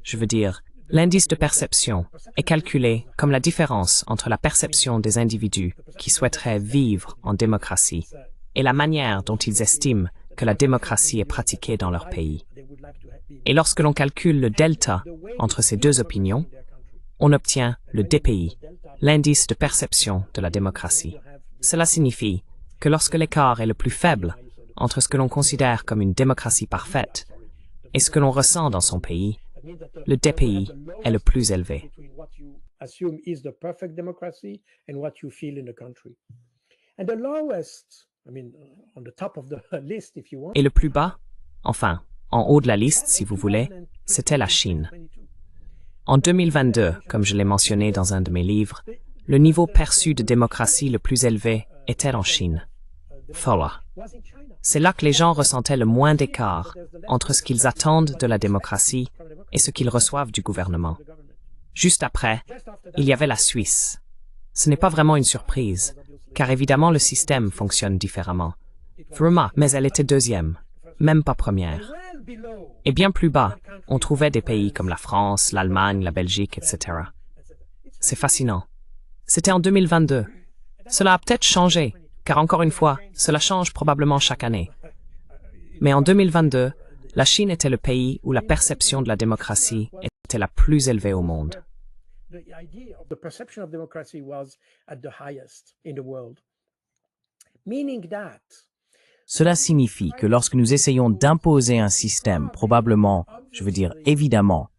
je veux dire, l'indice de perception est calculé comme la différence entre la perception des individus qui souhaiteraient vivre en démocratie et la manière dont ils estiment que la démocratie est pratiquée dans leur pays. Et lorsque l'on calcule le delta entre ces deux opinions, on obtient le DPI, l'indice de perception de la démocratie. Cela signifie que lorsque l'écart est le plus faible entre ce que l'on considère comme une démocratie parfaite et ce que l'on ressent dans son pays, le DPI est le plus élevé. Et le plus bas, enfin, en haut de la liste, si vous voulez, c'était la Chine. En 2022, comme je l'ai mentionné dans un de mes livres, le niveau perçu de démocratie le plus élevé était en Chine. Voilà. C'est là que les gens ressentaient le moins d'écart entre ce qu'ils attendent de la démocratie et ce qu'ils reçoivent du gouvernement. Juste après, il y avait la Suisse. Ce n'est pas vraiment une surprise, car évidemment le système fonctionne différemment. Mais elle était deuxième, même pas première. Et bien plus bas, on trouvait des pays comme la France, l'Allemagne, la Belgique, etc. C'est fascinant. C'était en 2022. Cela a peut-être changé, car encore une fois, cela change probablement chaque année. Mais en 2022, la Chine était le pays où la perception de la démocratie était la plus élevée au monde. Cela signifie que lorsque nous essayons d'imposer un système, probablement, je veux dire évidemment,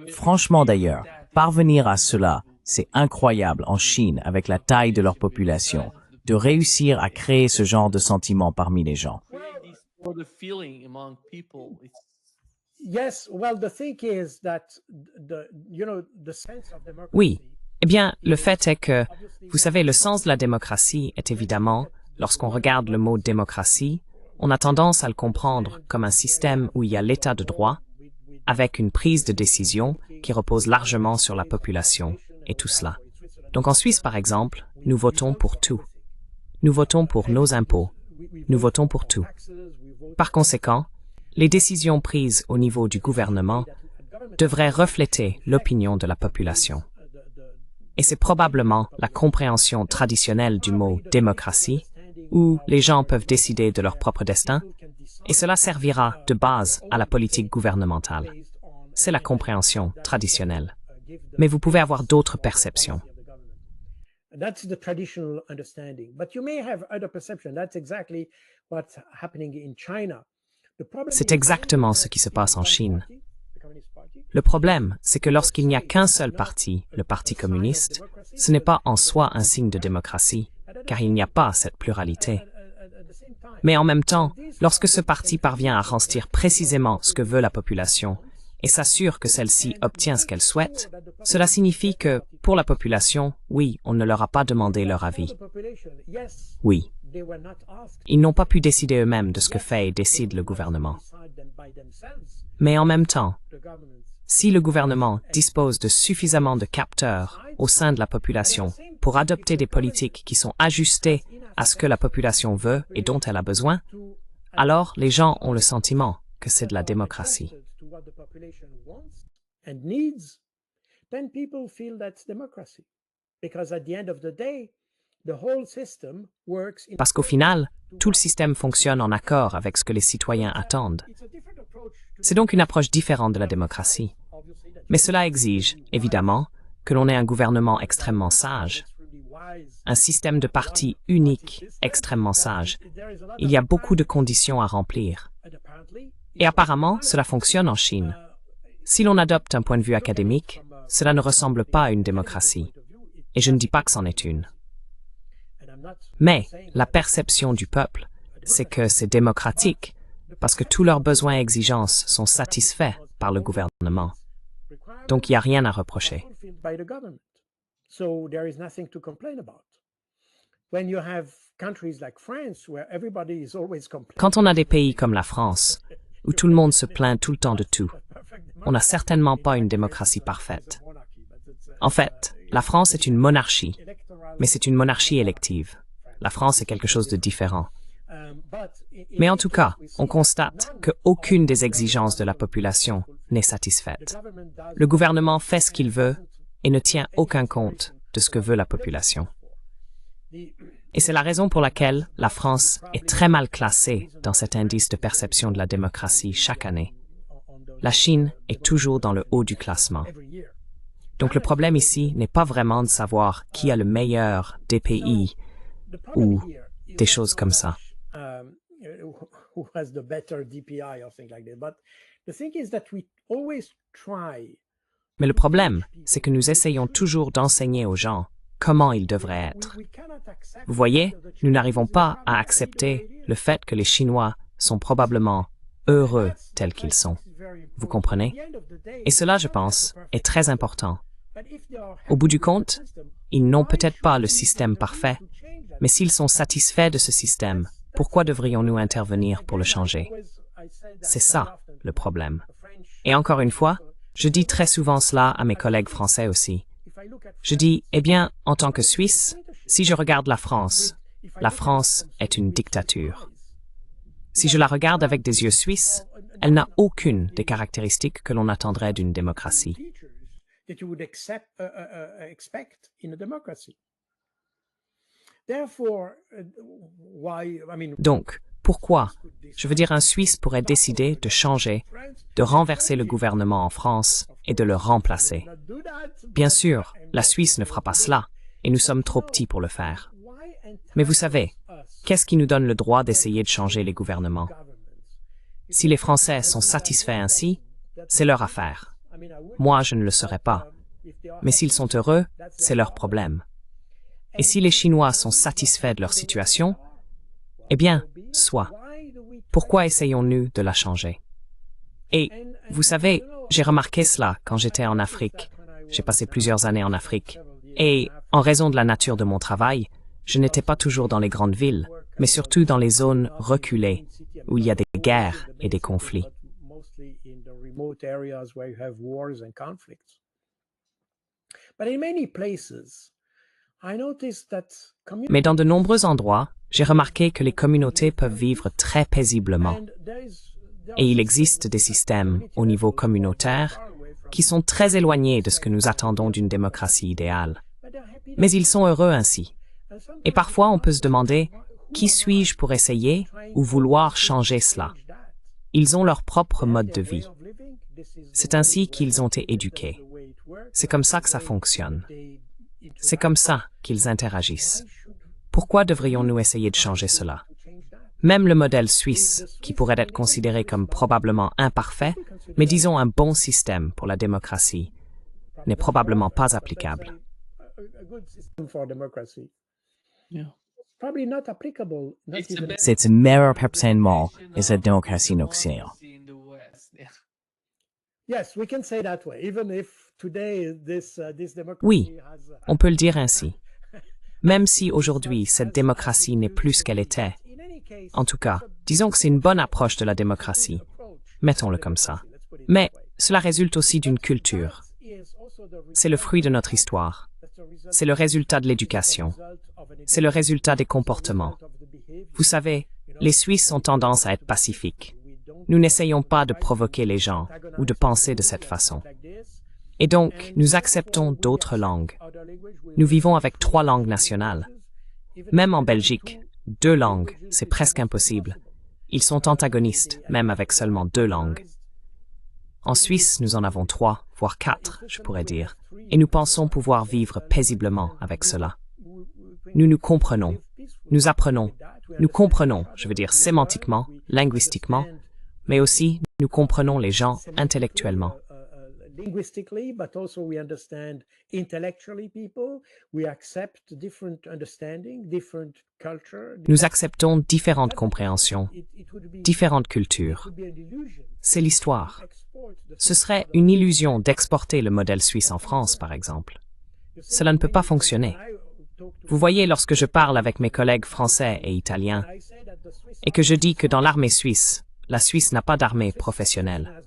franchement d'ailleurs, parvenir à cela, c'est incroyable en Chine avec la taille de leur population, de réussir à créer ce genre de sentiment parmi les gens. Oui. Eh bien, le fait est que, vous savez, le sens de la démocratie est évidemment, lorsqu'on regarde le mot démocratie, on a tendance à le comprendre comme un système où il y a l'état de droit, avec une prise de décision qui repose largement sur la population, et tout cela. Donc en Suisse, par exemple, nous votons pour tout. Nous votons pour nos impôts. Nous votons pour tout. Par conséquent, les décisions prises au niveau du gouvernement devraient refléter l'opinion de la population. Et c'est probablement la compréhension traditionnelle du mot « démocratie » où les gens peuvent décider de leur propre destin, et cela servira de base à la politique gouvernementale. C'est la compréhension traditionnelle. Mais vous pouvez avoir d'autres perceptions. That's the traditional understanding. But you may have other perception. That's exactly what's happening in China. C'est exactement ce qui se passe en Chine. Le problème, c'est que lorsqu'il n'y a qu'un seul parti, le Parti communiste, ce n'est pas en soi un signe de démocratie, car il n'y a pas cette pluralité. Mais en même temps, lorsque ce parti parvient à remplir précisément ce que veut la population et s'assure que celle-ci obtient ce qu'elle souhaite, cela signifie que, pour la population, oui, on ne leur a pas demandé leur avis. Oui. Ils n'ont pas pu décider eux-mêmes de ce que fait et décide le gouvernement. Mais en même temps, si le gouvernement dispose de suffisamment de capteurs au sein de la population pour adopter des politiques qui sont ajustées à ce que la population veut et dont elle a besoin, alors les gens ont le sentiment que c'est de la démocratie. Parce qu'au final, tout le système fonctionne en accord avec ce que les citoyens attendent. C'est donc une approche différente de la démocratie. Mais cela exige, évidemment, que l'on ait un gouvernement extrêmement sage, un système de partis unique extrêmement sage. Il y a beaucoup de conditions à remplir. Et apparemment, cela fonctionne en Chine. Si l'on adopte un point de vue académique, cela ne ressemble pas à une démocratie. Et je ne dis pas que c'en est une. Mais la perception du peuple, c'est que c'est démocratique, parce que tous leurs besoins et exigences sont satisfaits par le gouvernement. Donc il n'y a rien à reprocher. Quand on a des pays comme la France, où tout le monde se plaint tout le temps de tout, on n'a certainement pas une démocratie parfaite. En fait, la France est une monarchie, mais c'est une monarchie élective. La France est quelque chose de différent. Mais en tout cas, on constate qu'aucune des exigences de la population n'est satisfaite. Le gouvernement fait ce qu'il veut et ne tient aucun compte de ce que veut la population. Et c'est la raison pour laquelle la France est très mal classée dans cet indice de perception de la démocratie chaque année. La Chine est toujours dans le haut du classement. Donc le problème ici n'est pas vraiment de savoir qui a le meilleur DPI ou des choses comme ça. Mais le problème, c'est que nous essayons toujours d'enseigner aux gens comment ils devraient être. Vous voyez, nous n'arrivons pas à accepter le fait que les Chinois sont probablement heureux tels qu'ils sont. Vous comprenez? Et cela, je pense, est très important. Au bout du compte, ils n'ont peut-être pas le système parfait, mais s'ils sont satisfaits de ce système, pourquoi devrions-nous intervenir pour le changer? C'est ça, le problème. Et encore une fois, je dis très souvent cela à mes collègues français aussi. Je dis, eh bien, en tant que Suisse, si je regarde la France est une dictature. Si je la regarde avec des yeux suisses, elle n'a aucune des caractéristiques que l'on attendrait d'une démocratie. Donc, pourquoi, je veux dire, un Suisse pourrait décider de changer, de renverser le gouvernement en France et de le remplacer? Bien sûr, la Suisse ne fera pas cela, et nous sommes trop petits pour le faire. Mais vous savez, qu'est-ce qui nous donne le droit d'essayer de changer les gouvernements? Si les Français sont satisfaits ainsi, c'est leur affaire. Moi, je ne le serai pas. Mais s'ils sont heureux, c'est leur problème. Et si les Chinois sont satisfaits de leur situation, eh bien, soit. Pourquoi essayons-nous de la changer? Et, vous savez, j'ai remarqué cela quand j'étais en Afrique. J'ai passé plusieurs années en Afrique. Et, en raison de la nature de mon travail, je n'étais pas toujours dans les grandes villes, mais surtout dans les zones reculées, où il y a des guerres et des conflits. Mais dans de nombreux endroits, j'ai remarqué que les communautés peuvent vivre très paisiblement. Et il existe des systèmes, au niveau communautaire, qui sont très éloignés de ce que nous attendons d'une démocratie idéale. Mais ils sont heureux ainsi. Et parfois, on peut se demander, qui suis-je pour essayer ou vouloir changer cela? Ils ont leur propre mode de vie. C'est ainsi qu'ils ont été éduqués. C'est comme ça que ça fonctionne. C'est comme ça qu'ils interagissent. Pourquoi devrions-nous essayer de changer cela? Même le modèle suisse, qui pourrait être considéré comme probablement imparfait, mais disons un bon système pour la démocratie, n'est probablement pas applicable. C'est une meilleure personnellement et cette démocratie en Occident. Oui, on peut le dire ainsi. Même si aujourd'hui cette démocratie n'est plus ce qu'elle était. En tout cas, disons que c'est une bonne approche de la démocratie. Mettons-le comme ça. Mais cela résulte aussi d'une culture. C'est le fruit de notre histoire. C'est le résultat de l'éducation. C'est le résultat des comportements. Vous savez, les Suisses ont tendance à être pacifiques. Nous n'essayons pas de provoquer les gens ou de penser de cette façon. Et donc, nous acceptons d'autres langues. Nous vivons avec 3 langues nationales. Même en Belgique, 2 langues, c'est presque impossible. Ils sont antagonistes, même avec seulement 2 langues. En Suisse, nous en avons 3, voire 4, je pourrais dire, et nous pensons pouvoir vivre paisiblement avec cela. Nous nous comprenons, nous apprenons, nous comprenons, je veux dire sémantiquement, linguistiquement, mais aussi nous comprenons les gens intellectuellement. Linguistically, but also we understand intellectually people. We accept different understanding, different culture. Nous acceptons différentes compréhensions, différentes cultures. C'est l'histoire. Ce serait une illusion d'exporter le modèle suisse en France, par exemple. Cela ne peut pas fonctionner. Vous voyez, lorsque je parle avec mes collègues français et italiens, et que je dis que dans l'armée suisse, la Suisse n'a pas d'armée professionnelle.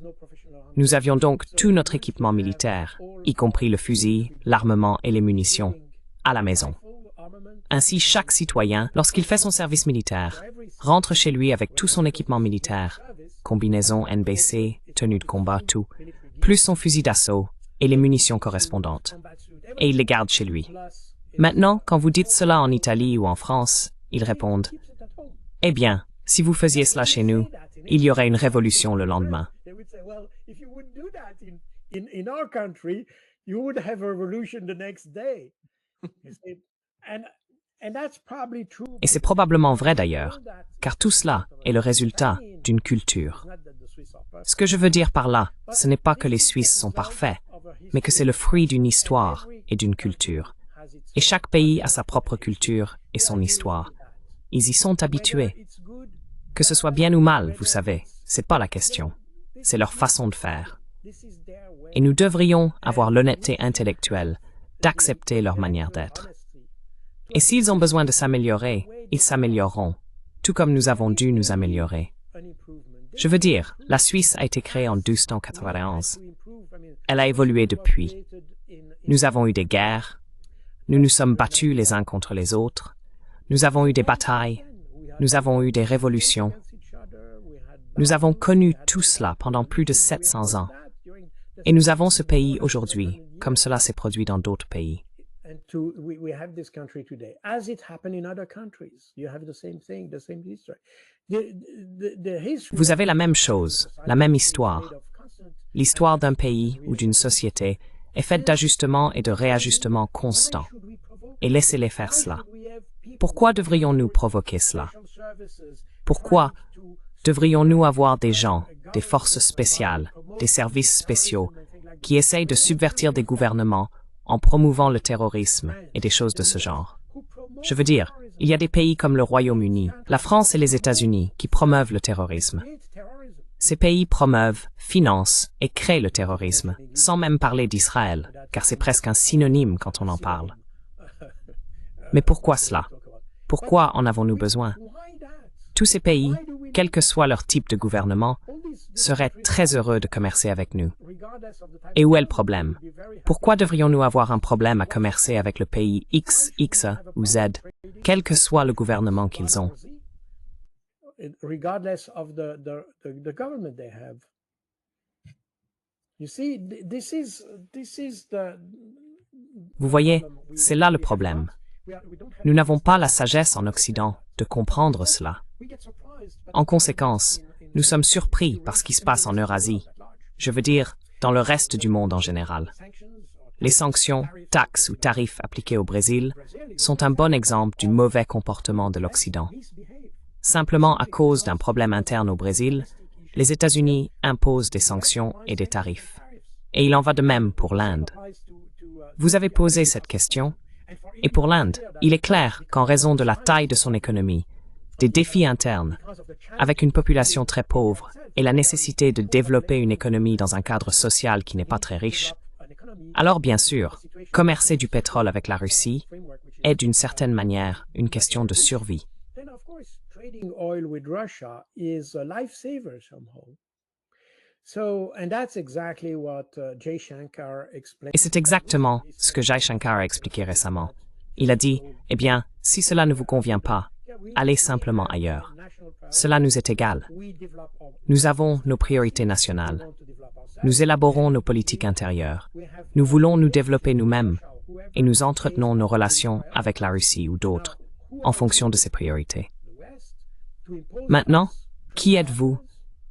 Nous avions donc tout notre équipement militaire, y compris le fusil, l'armement et les munitions, à la maison. Ainsi, chaque citoyen, lorsqu'il fait son service militaire, rentre chez lui avec tout son équipement militaire, combinaison NBC, tenue de combat, tout, plus son fusil d'assaut et les munitions correspondantes. Et il les garde chez lui. Maintenant, quand vous dites cela en Italie ou en France, ils répondent « Eh bien, si vous faisiez cela chez nous, il y aurait une révolution le lendemain. » Et c'est probablement vrai d'ailleurs, car tout cela est le résultat d'une culture. Ce que je veux dire par là, ce n'est pas que les Suisses sont parfaits, mais que c'est le fruit d'une histoire et d'une culture. Et chaque pays a sa propre culture et son histoire. Ils y sont habitués. Que ce soit bien ou mal, vous savez, c'est pas la question. C'est leur façon de faire. Et nous devrions avoir l'honnêteté intellectuelle d'accepter leur manière d'être. Et s'ils ont besoin de s'améliorer, ils s'amélioreront, tout comme nous avons dû nous améliorer. Je veux dire, la Suisse a été créée en 1291. Elle a évolué depuis. Nous avons eu des guerres, nous nous sommes battus les uns contre les autres, nous avons eu des batailles, nous avons eu des révolutions. Nous avons connu tout cela pendant plus de 700 ans. Et nous avons ce pays aujourd'hui, comme cela s'est produit dans d'autres pays. Vous avez la même chose, la même histoire. L'histoire d'un pays ou d'une société est faite d'ajustements et de réajustements constants. Et laissez-les faire cela. Pourquoi devrions-nous provoquer cela? Pourquoi devrions-nous avoir des gens, des forces spéciales, des services spéciaux, qui essayent de subvertir des gouvernements en promouvant le terrorisme et des choses de ce genre? Je veux dire, il y a des pays comme le Royaume-Uni, la France et les États-Unis qui promeuvent le terrorisme. Ces pays promeuvent, financent et créent le terrorisme, sans même parler d'Israël, car c'est presque un synonyme quand on en parle. Mais pourquoi cela? Pourquoi en avons-nous besoin? Tous ces pays, quel que soit leur type de gouvernement, seraient très heureux de commercer avec nous. Et où est le problème? Pourquoi devrions-nous avoir un problème à commercer avec le pays X, X ou Z, quel que soit le gouvernement qu'ils ont? Vous voyez, c'est là le problème. Nous n'avons pas la sagesse en Occident de comprendre cela. En conséquence, nous sommes surpris par ce qui se passe en Eurasie, je veux dire, dans le reste du monde en général. Les sanctions, taxes ou tarifs appliqués au Brésil sont un bon exemple du mauvais comportement de l'Occident. Simplement à cause d'un problème interne au Brésil, les États-Unis imposent des sanctions et des tarifs. Et il en va de même pour l'Inde. Vous avez posé cette question, et pour l'Inde, il est clair qu'en raison de la taille de son économie, des défis internes, avec une population très pauvre et la nécessité de développer une économie dans un cadre social qui n'est pas très riche, alors bien sûr, commercer du pétrole avec la Russie est d'une certaine manière une question de survie. Et c'est exactement ce que Jaishankar a expliqué récemment. Il a dit, eh bien, si cela ne vous convient pas, allez simplement ailleurs. Cela nous est égal. Nous avons nos priorités nationales. Nous élaborons nos politiques intérieures. Nous voulons nous développer nous-mêmes et nous entretenons nos relations avec la Russie ou d'autres en fonction de ces priorités. Maintenant, qui êtes-vous,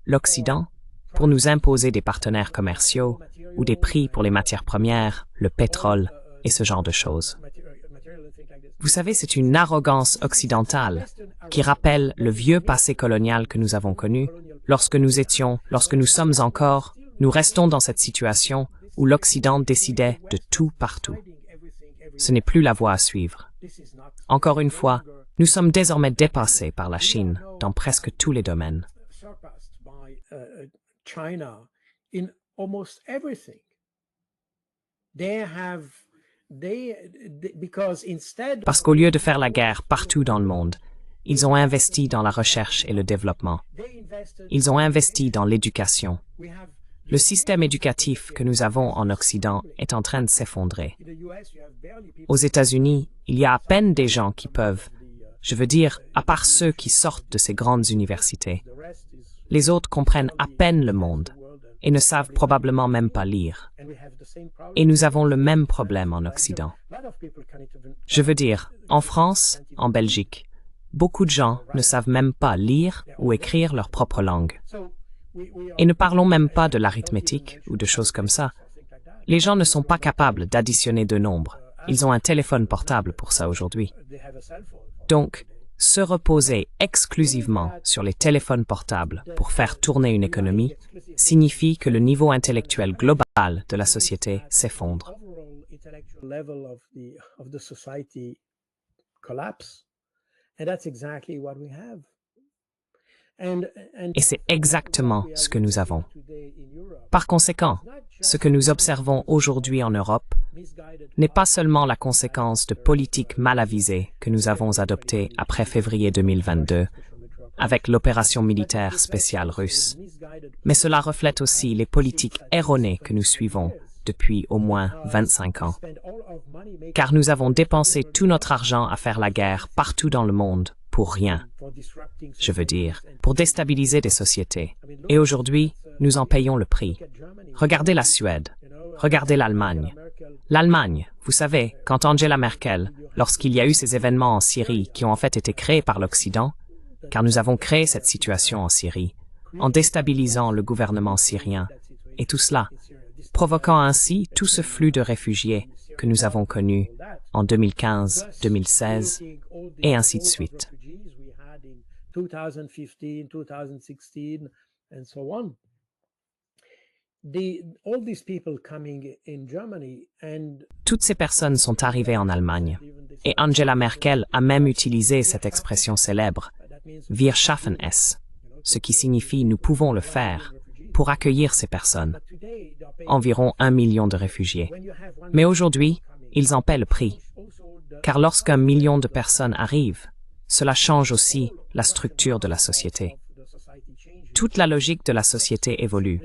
l'Occident, pour nous imposer des partenaires commerciaux ou des prix pour les matières premières, le pétrole et ce genre de choses? Vous savez, c'est une arrogance occidentale qui rappelle le vieux passé colonial que nous avons connu lorsque nous sommes encore, nous restons dans cette situation où l'Occident décidait de tout partout. Ce n'est plus la voie à suivre. Encore une fois, nous sommes désormais dépassés par la Chine dans presque tous les domaines. Parce qu'au lieu de faire la guerre partout dans le monde, Ils ont investi dans la recherche et le développement. Ils ont investi dans l'éducation. Le système éducatif que nous avons en Occident est en train de s'effondrer. Aux États-Unis, il y a à peine des gens qui peuvent, je veux dire, à part ceux qui sortent de ces grandes universités. Les autres comprennent à peine le monde et ne savent probablement même pas lire. Et nous avons le même problème en Occident. Je veux dire, en France, en Belgique, beaucoup de gens ne savent même pas lire ou écrire leur propre langue. Et ne parlons même pas de l'arithmétique ou de choses comme ça. Les gens ne sont pas capables d'additionner deux nombres. Ils ont un téléphone portable pour ça aujourd'hui. Donc, se reposer exclusivement sur les téléphones portables pour faire tourner une économie signifie que le niveau intellectuel global de la société s'effondre. Et c'est exactement ce que nous avons. Par conséquent, ce que nous observons aujourd'hui en Europe n'est pas seulement la conséquence de politiques mal avisées que nous avons adoptées après février 2022, avec l'opération militaire spéciale russe, mais cela reflète aussi les politiques erronées que nous suivons depuis au moins 25 ans. Car nous avons dépensé tout notre argent à faire la guerre partout dans le monde pour rien. Je veux dire, pour déstabiliser des sociétés. Et aujourd'hui, nous en payons le prix. Regardez la Suède. Regardez l'Allemagne. L'Allemagne, vous savez, quand Angela Merkel, lorsqu'il y a eu ces événements en Syrie qui ont en fait été créés par l'Occident, car nous avons créé cette situation en Syrie, en déstabilisant le gouvernement syrien, et tout cela, provoquant ainsi tout ce flux de réfugiés que nous avons connu en 2015, 2016, et ainsi de suite. Toutes ces personnes sont arrivées en Allemagne, et Angela Merkel a même utilisé cette expression célèbre, Wir schaffen es, ce qui signifie « nous pouvons le faire », pour accueillir ces personnes, environ 1 million de réfugiés. Mais aujourd'hui, ils en paient le prix, car lorsqu'un million de personnes arrivent, cela change aussi la structure de la société. Toute la logique de la société évolue,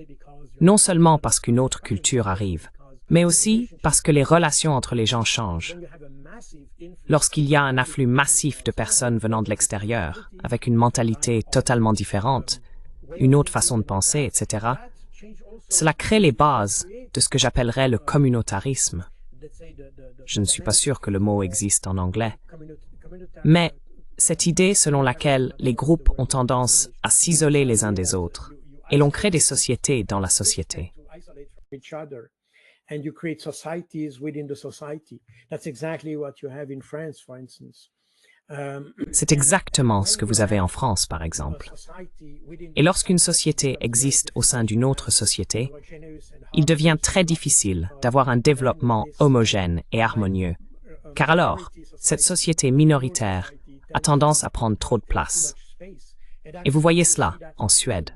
non seulement parce qu'une autre culture arrive, mais aussi parce que les relations entre les gens changent. Lorsqu'il y a un afflux massif de personnes venant de l'extérieur, avec une mentalité totalement différente, une autre façon de penser, etc., cela crée les bases de ce que j'appellerais le communautarisme. Je ne suis pas sûr que le mot existe en anglais. Mais cette idée selon laquelle les groupes ont tendance à s'isoler les uns des autres, et l'on crée des sociétés dans la société. And you create societies within the society. That's exactly what you have in France, for instance. C'est exactement ce que vous avez en France, par exemple. Et lorsqu'une société existe au sein d'une autre société, il devient très difficile d'avoir un développement homogène et harmonieux, car alors, cette société minoritaire a tendance à prendre trop de place. Et vous voyez cela en Suède.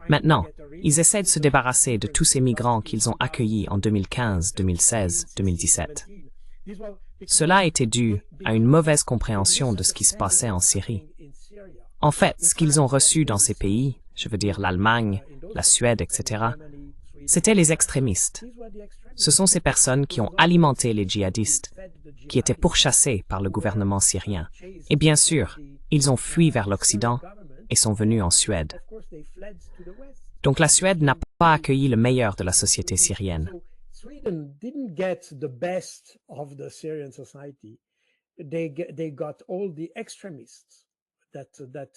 Maintenant, ils essaient de se débarrasser de tous ces migrants qu'ils ont accueillis en 2015, 2016, 2017. Cela était dû à une mauvaise compréhension de ce qui se passait en Syrie. En fait, ce qu'ils ont reçu dans ces pays, je veux dire l'Allemagne, la Suède, etc., c'étaient les extrémistes. Ce sont ces personnes qui ont alimenté les djihadistes, qui étaient pourchassés par le gouvernement syrien. Et bien sûr, ils ont fui vers l'Occident et sont venus en Suède. Donc la Suède n'a pas accueilli le meilleur de la société syrienne.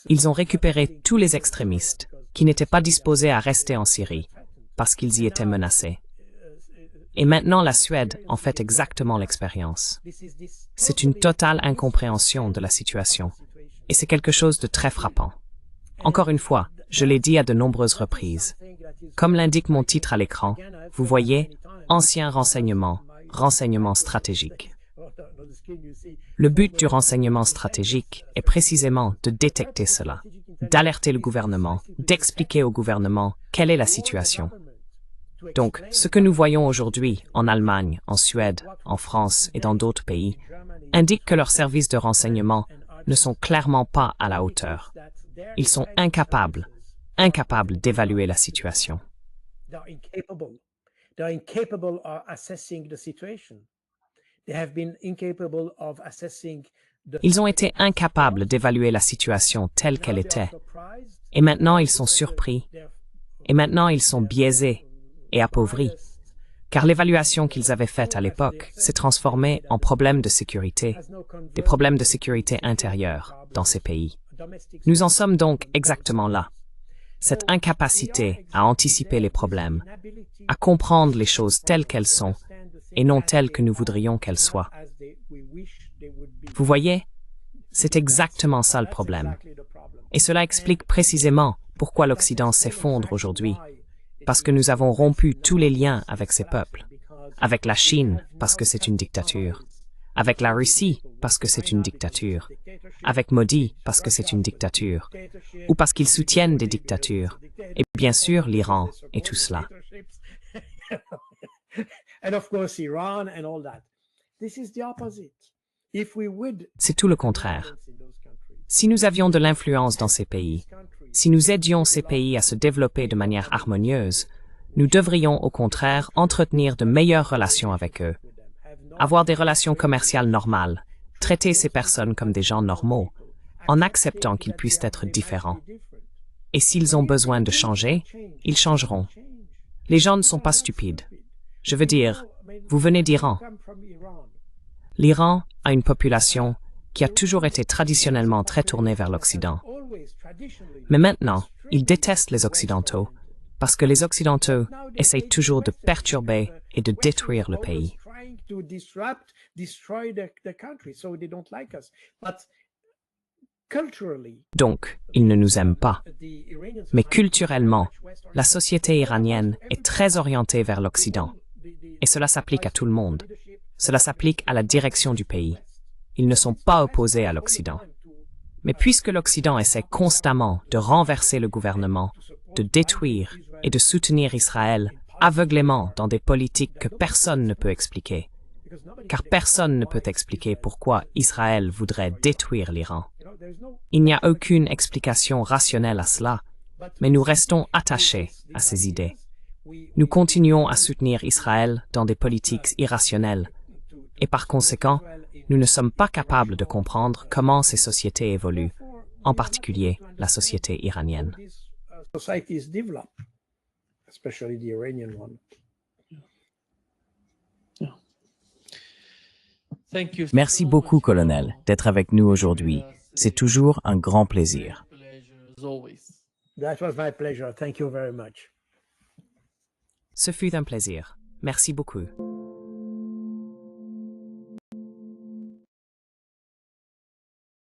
Ils ont récupéré tous les extrémistes qui n'étaient pas disposés à rester en Syrie parce qu'ils y étaient menacés. Et maintenant la Suède en fait exactement l'expérience. C'est une totale incompréhension de la situation. Et c'est quelque chose de très frappant. Encore une fois, je l'ai dit à de nombreuses reprises. Comme l'indique mon titre à l'écran, vous voyez « Ancien renseignement, renseignement stratégique ». Le but du renseignement stratégique est précisément de détecter cela, d'alerter le gouvernement, d'expliquer au gouvernement quelle est la situation. Donc, ce que nous voyons aujourd'hui en Allemagne, en Suède, en France et dans d'autres pays indique que leurs services de renseignement ne sont clairement pas à la hauteur. Ils sont incapables d'évaluer la situation. They're incapable of assessing the situation. They have been incapable of assessing the Ils ont été incapables d'évaluer la situation telle qu'elle était. Et maintenant, ils sont surpris. Et maintenant, ils sont biaisés et appauvris. Car l'évaluation qu'ils avaient faite à l'époque s'est transformée en problèmes de sécurité, des problèmes de sécurité intérieure dans ces pays. Nous en sommes donc exactement là. Cette incapacité à anticiper les problèmes, à comprendre les choses telles qu'elles sont et non telles que nous voudrions qu'elles soient. Vous voyez, c'est exactement ça le problème. Et cela explique précisément pourquoi l'Occident s'effondre aujourd'hui. Parce que nous avons rompu tous les liens avec ces peuples. Avec la Chine, parce que c'est une dictature. Avec la Russie, parce que c'est une dictature. Avec Modi, parce que c'est une dictature. Ou parce qu'ils soutiennent des dictatures. Et bien sûr, l'Iran et tout cela. C'est tout le contraire. Si nous avions de l'influence dans ces pays, si nous aidions ces pays à se développer de manière harmonieuse, nous devrions au contraire entretenir de meilleures relations avec eux, avoir des relations commerciales normales, traiter ces personnes comme des gens normaux, en acceptant qu'ils puissent être différents. Et s'ils ont besoin de changer, ils changeront. Les gens ne sont pas stupides. Je veux dire, vous venez d'Iran. L'Iran a une population qui a toujours été traditionnellement très tournée vers l'Occident. Mais maintenant, ils détestent les Occidentaux parce que les Occidentaux essayent toujours de perturber et de détruire le pays. Donc, ils ne nous aiment pas. Mais culturellement, la société iranienne est très orientée vers l'Occident. Et cela s'applique à tout le monde. Cela s'applique à la direction du pays. Ils ne sont pas opposés à l'Occident. Mais puisque l'Occident essaie constamment de renverser le gouvernement, de détruire et de soutenir Israël aveuglément dans des politiques que personne ne peut expliquer, car personne ne peut expliquer pourquoi Israël voudrait détruire l'Iran. Il n'y a aucune explication rationnelle à cela, mais nous restons attachés à ces idées. Nous continuons à soutenir Israël dans des politiques irrationnelles, et par conséquent, nous ne sommes pas capables de comprendre comment ces sociétés évoluent, en particulier la société iranienne. Merci beaucoup, colonel, d'être avec nous aujourd'hui. C'est toujours un grand plaisir. That was my pleasure. Thank you very much. Ce fut un plaisir. Merci beaucoup.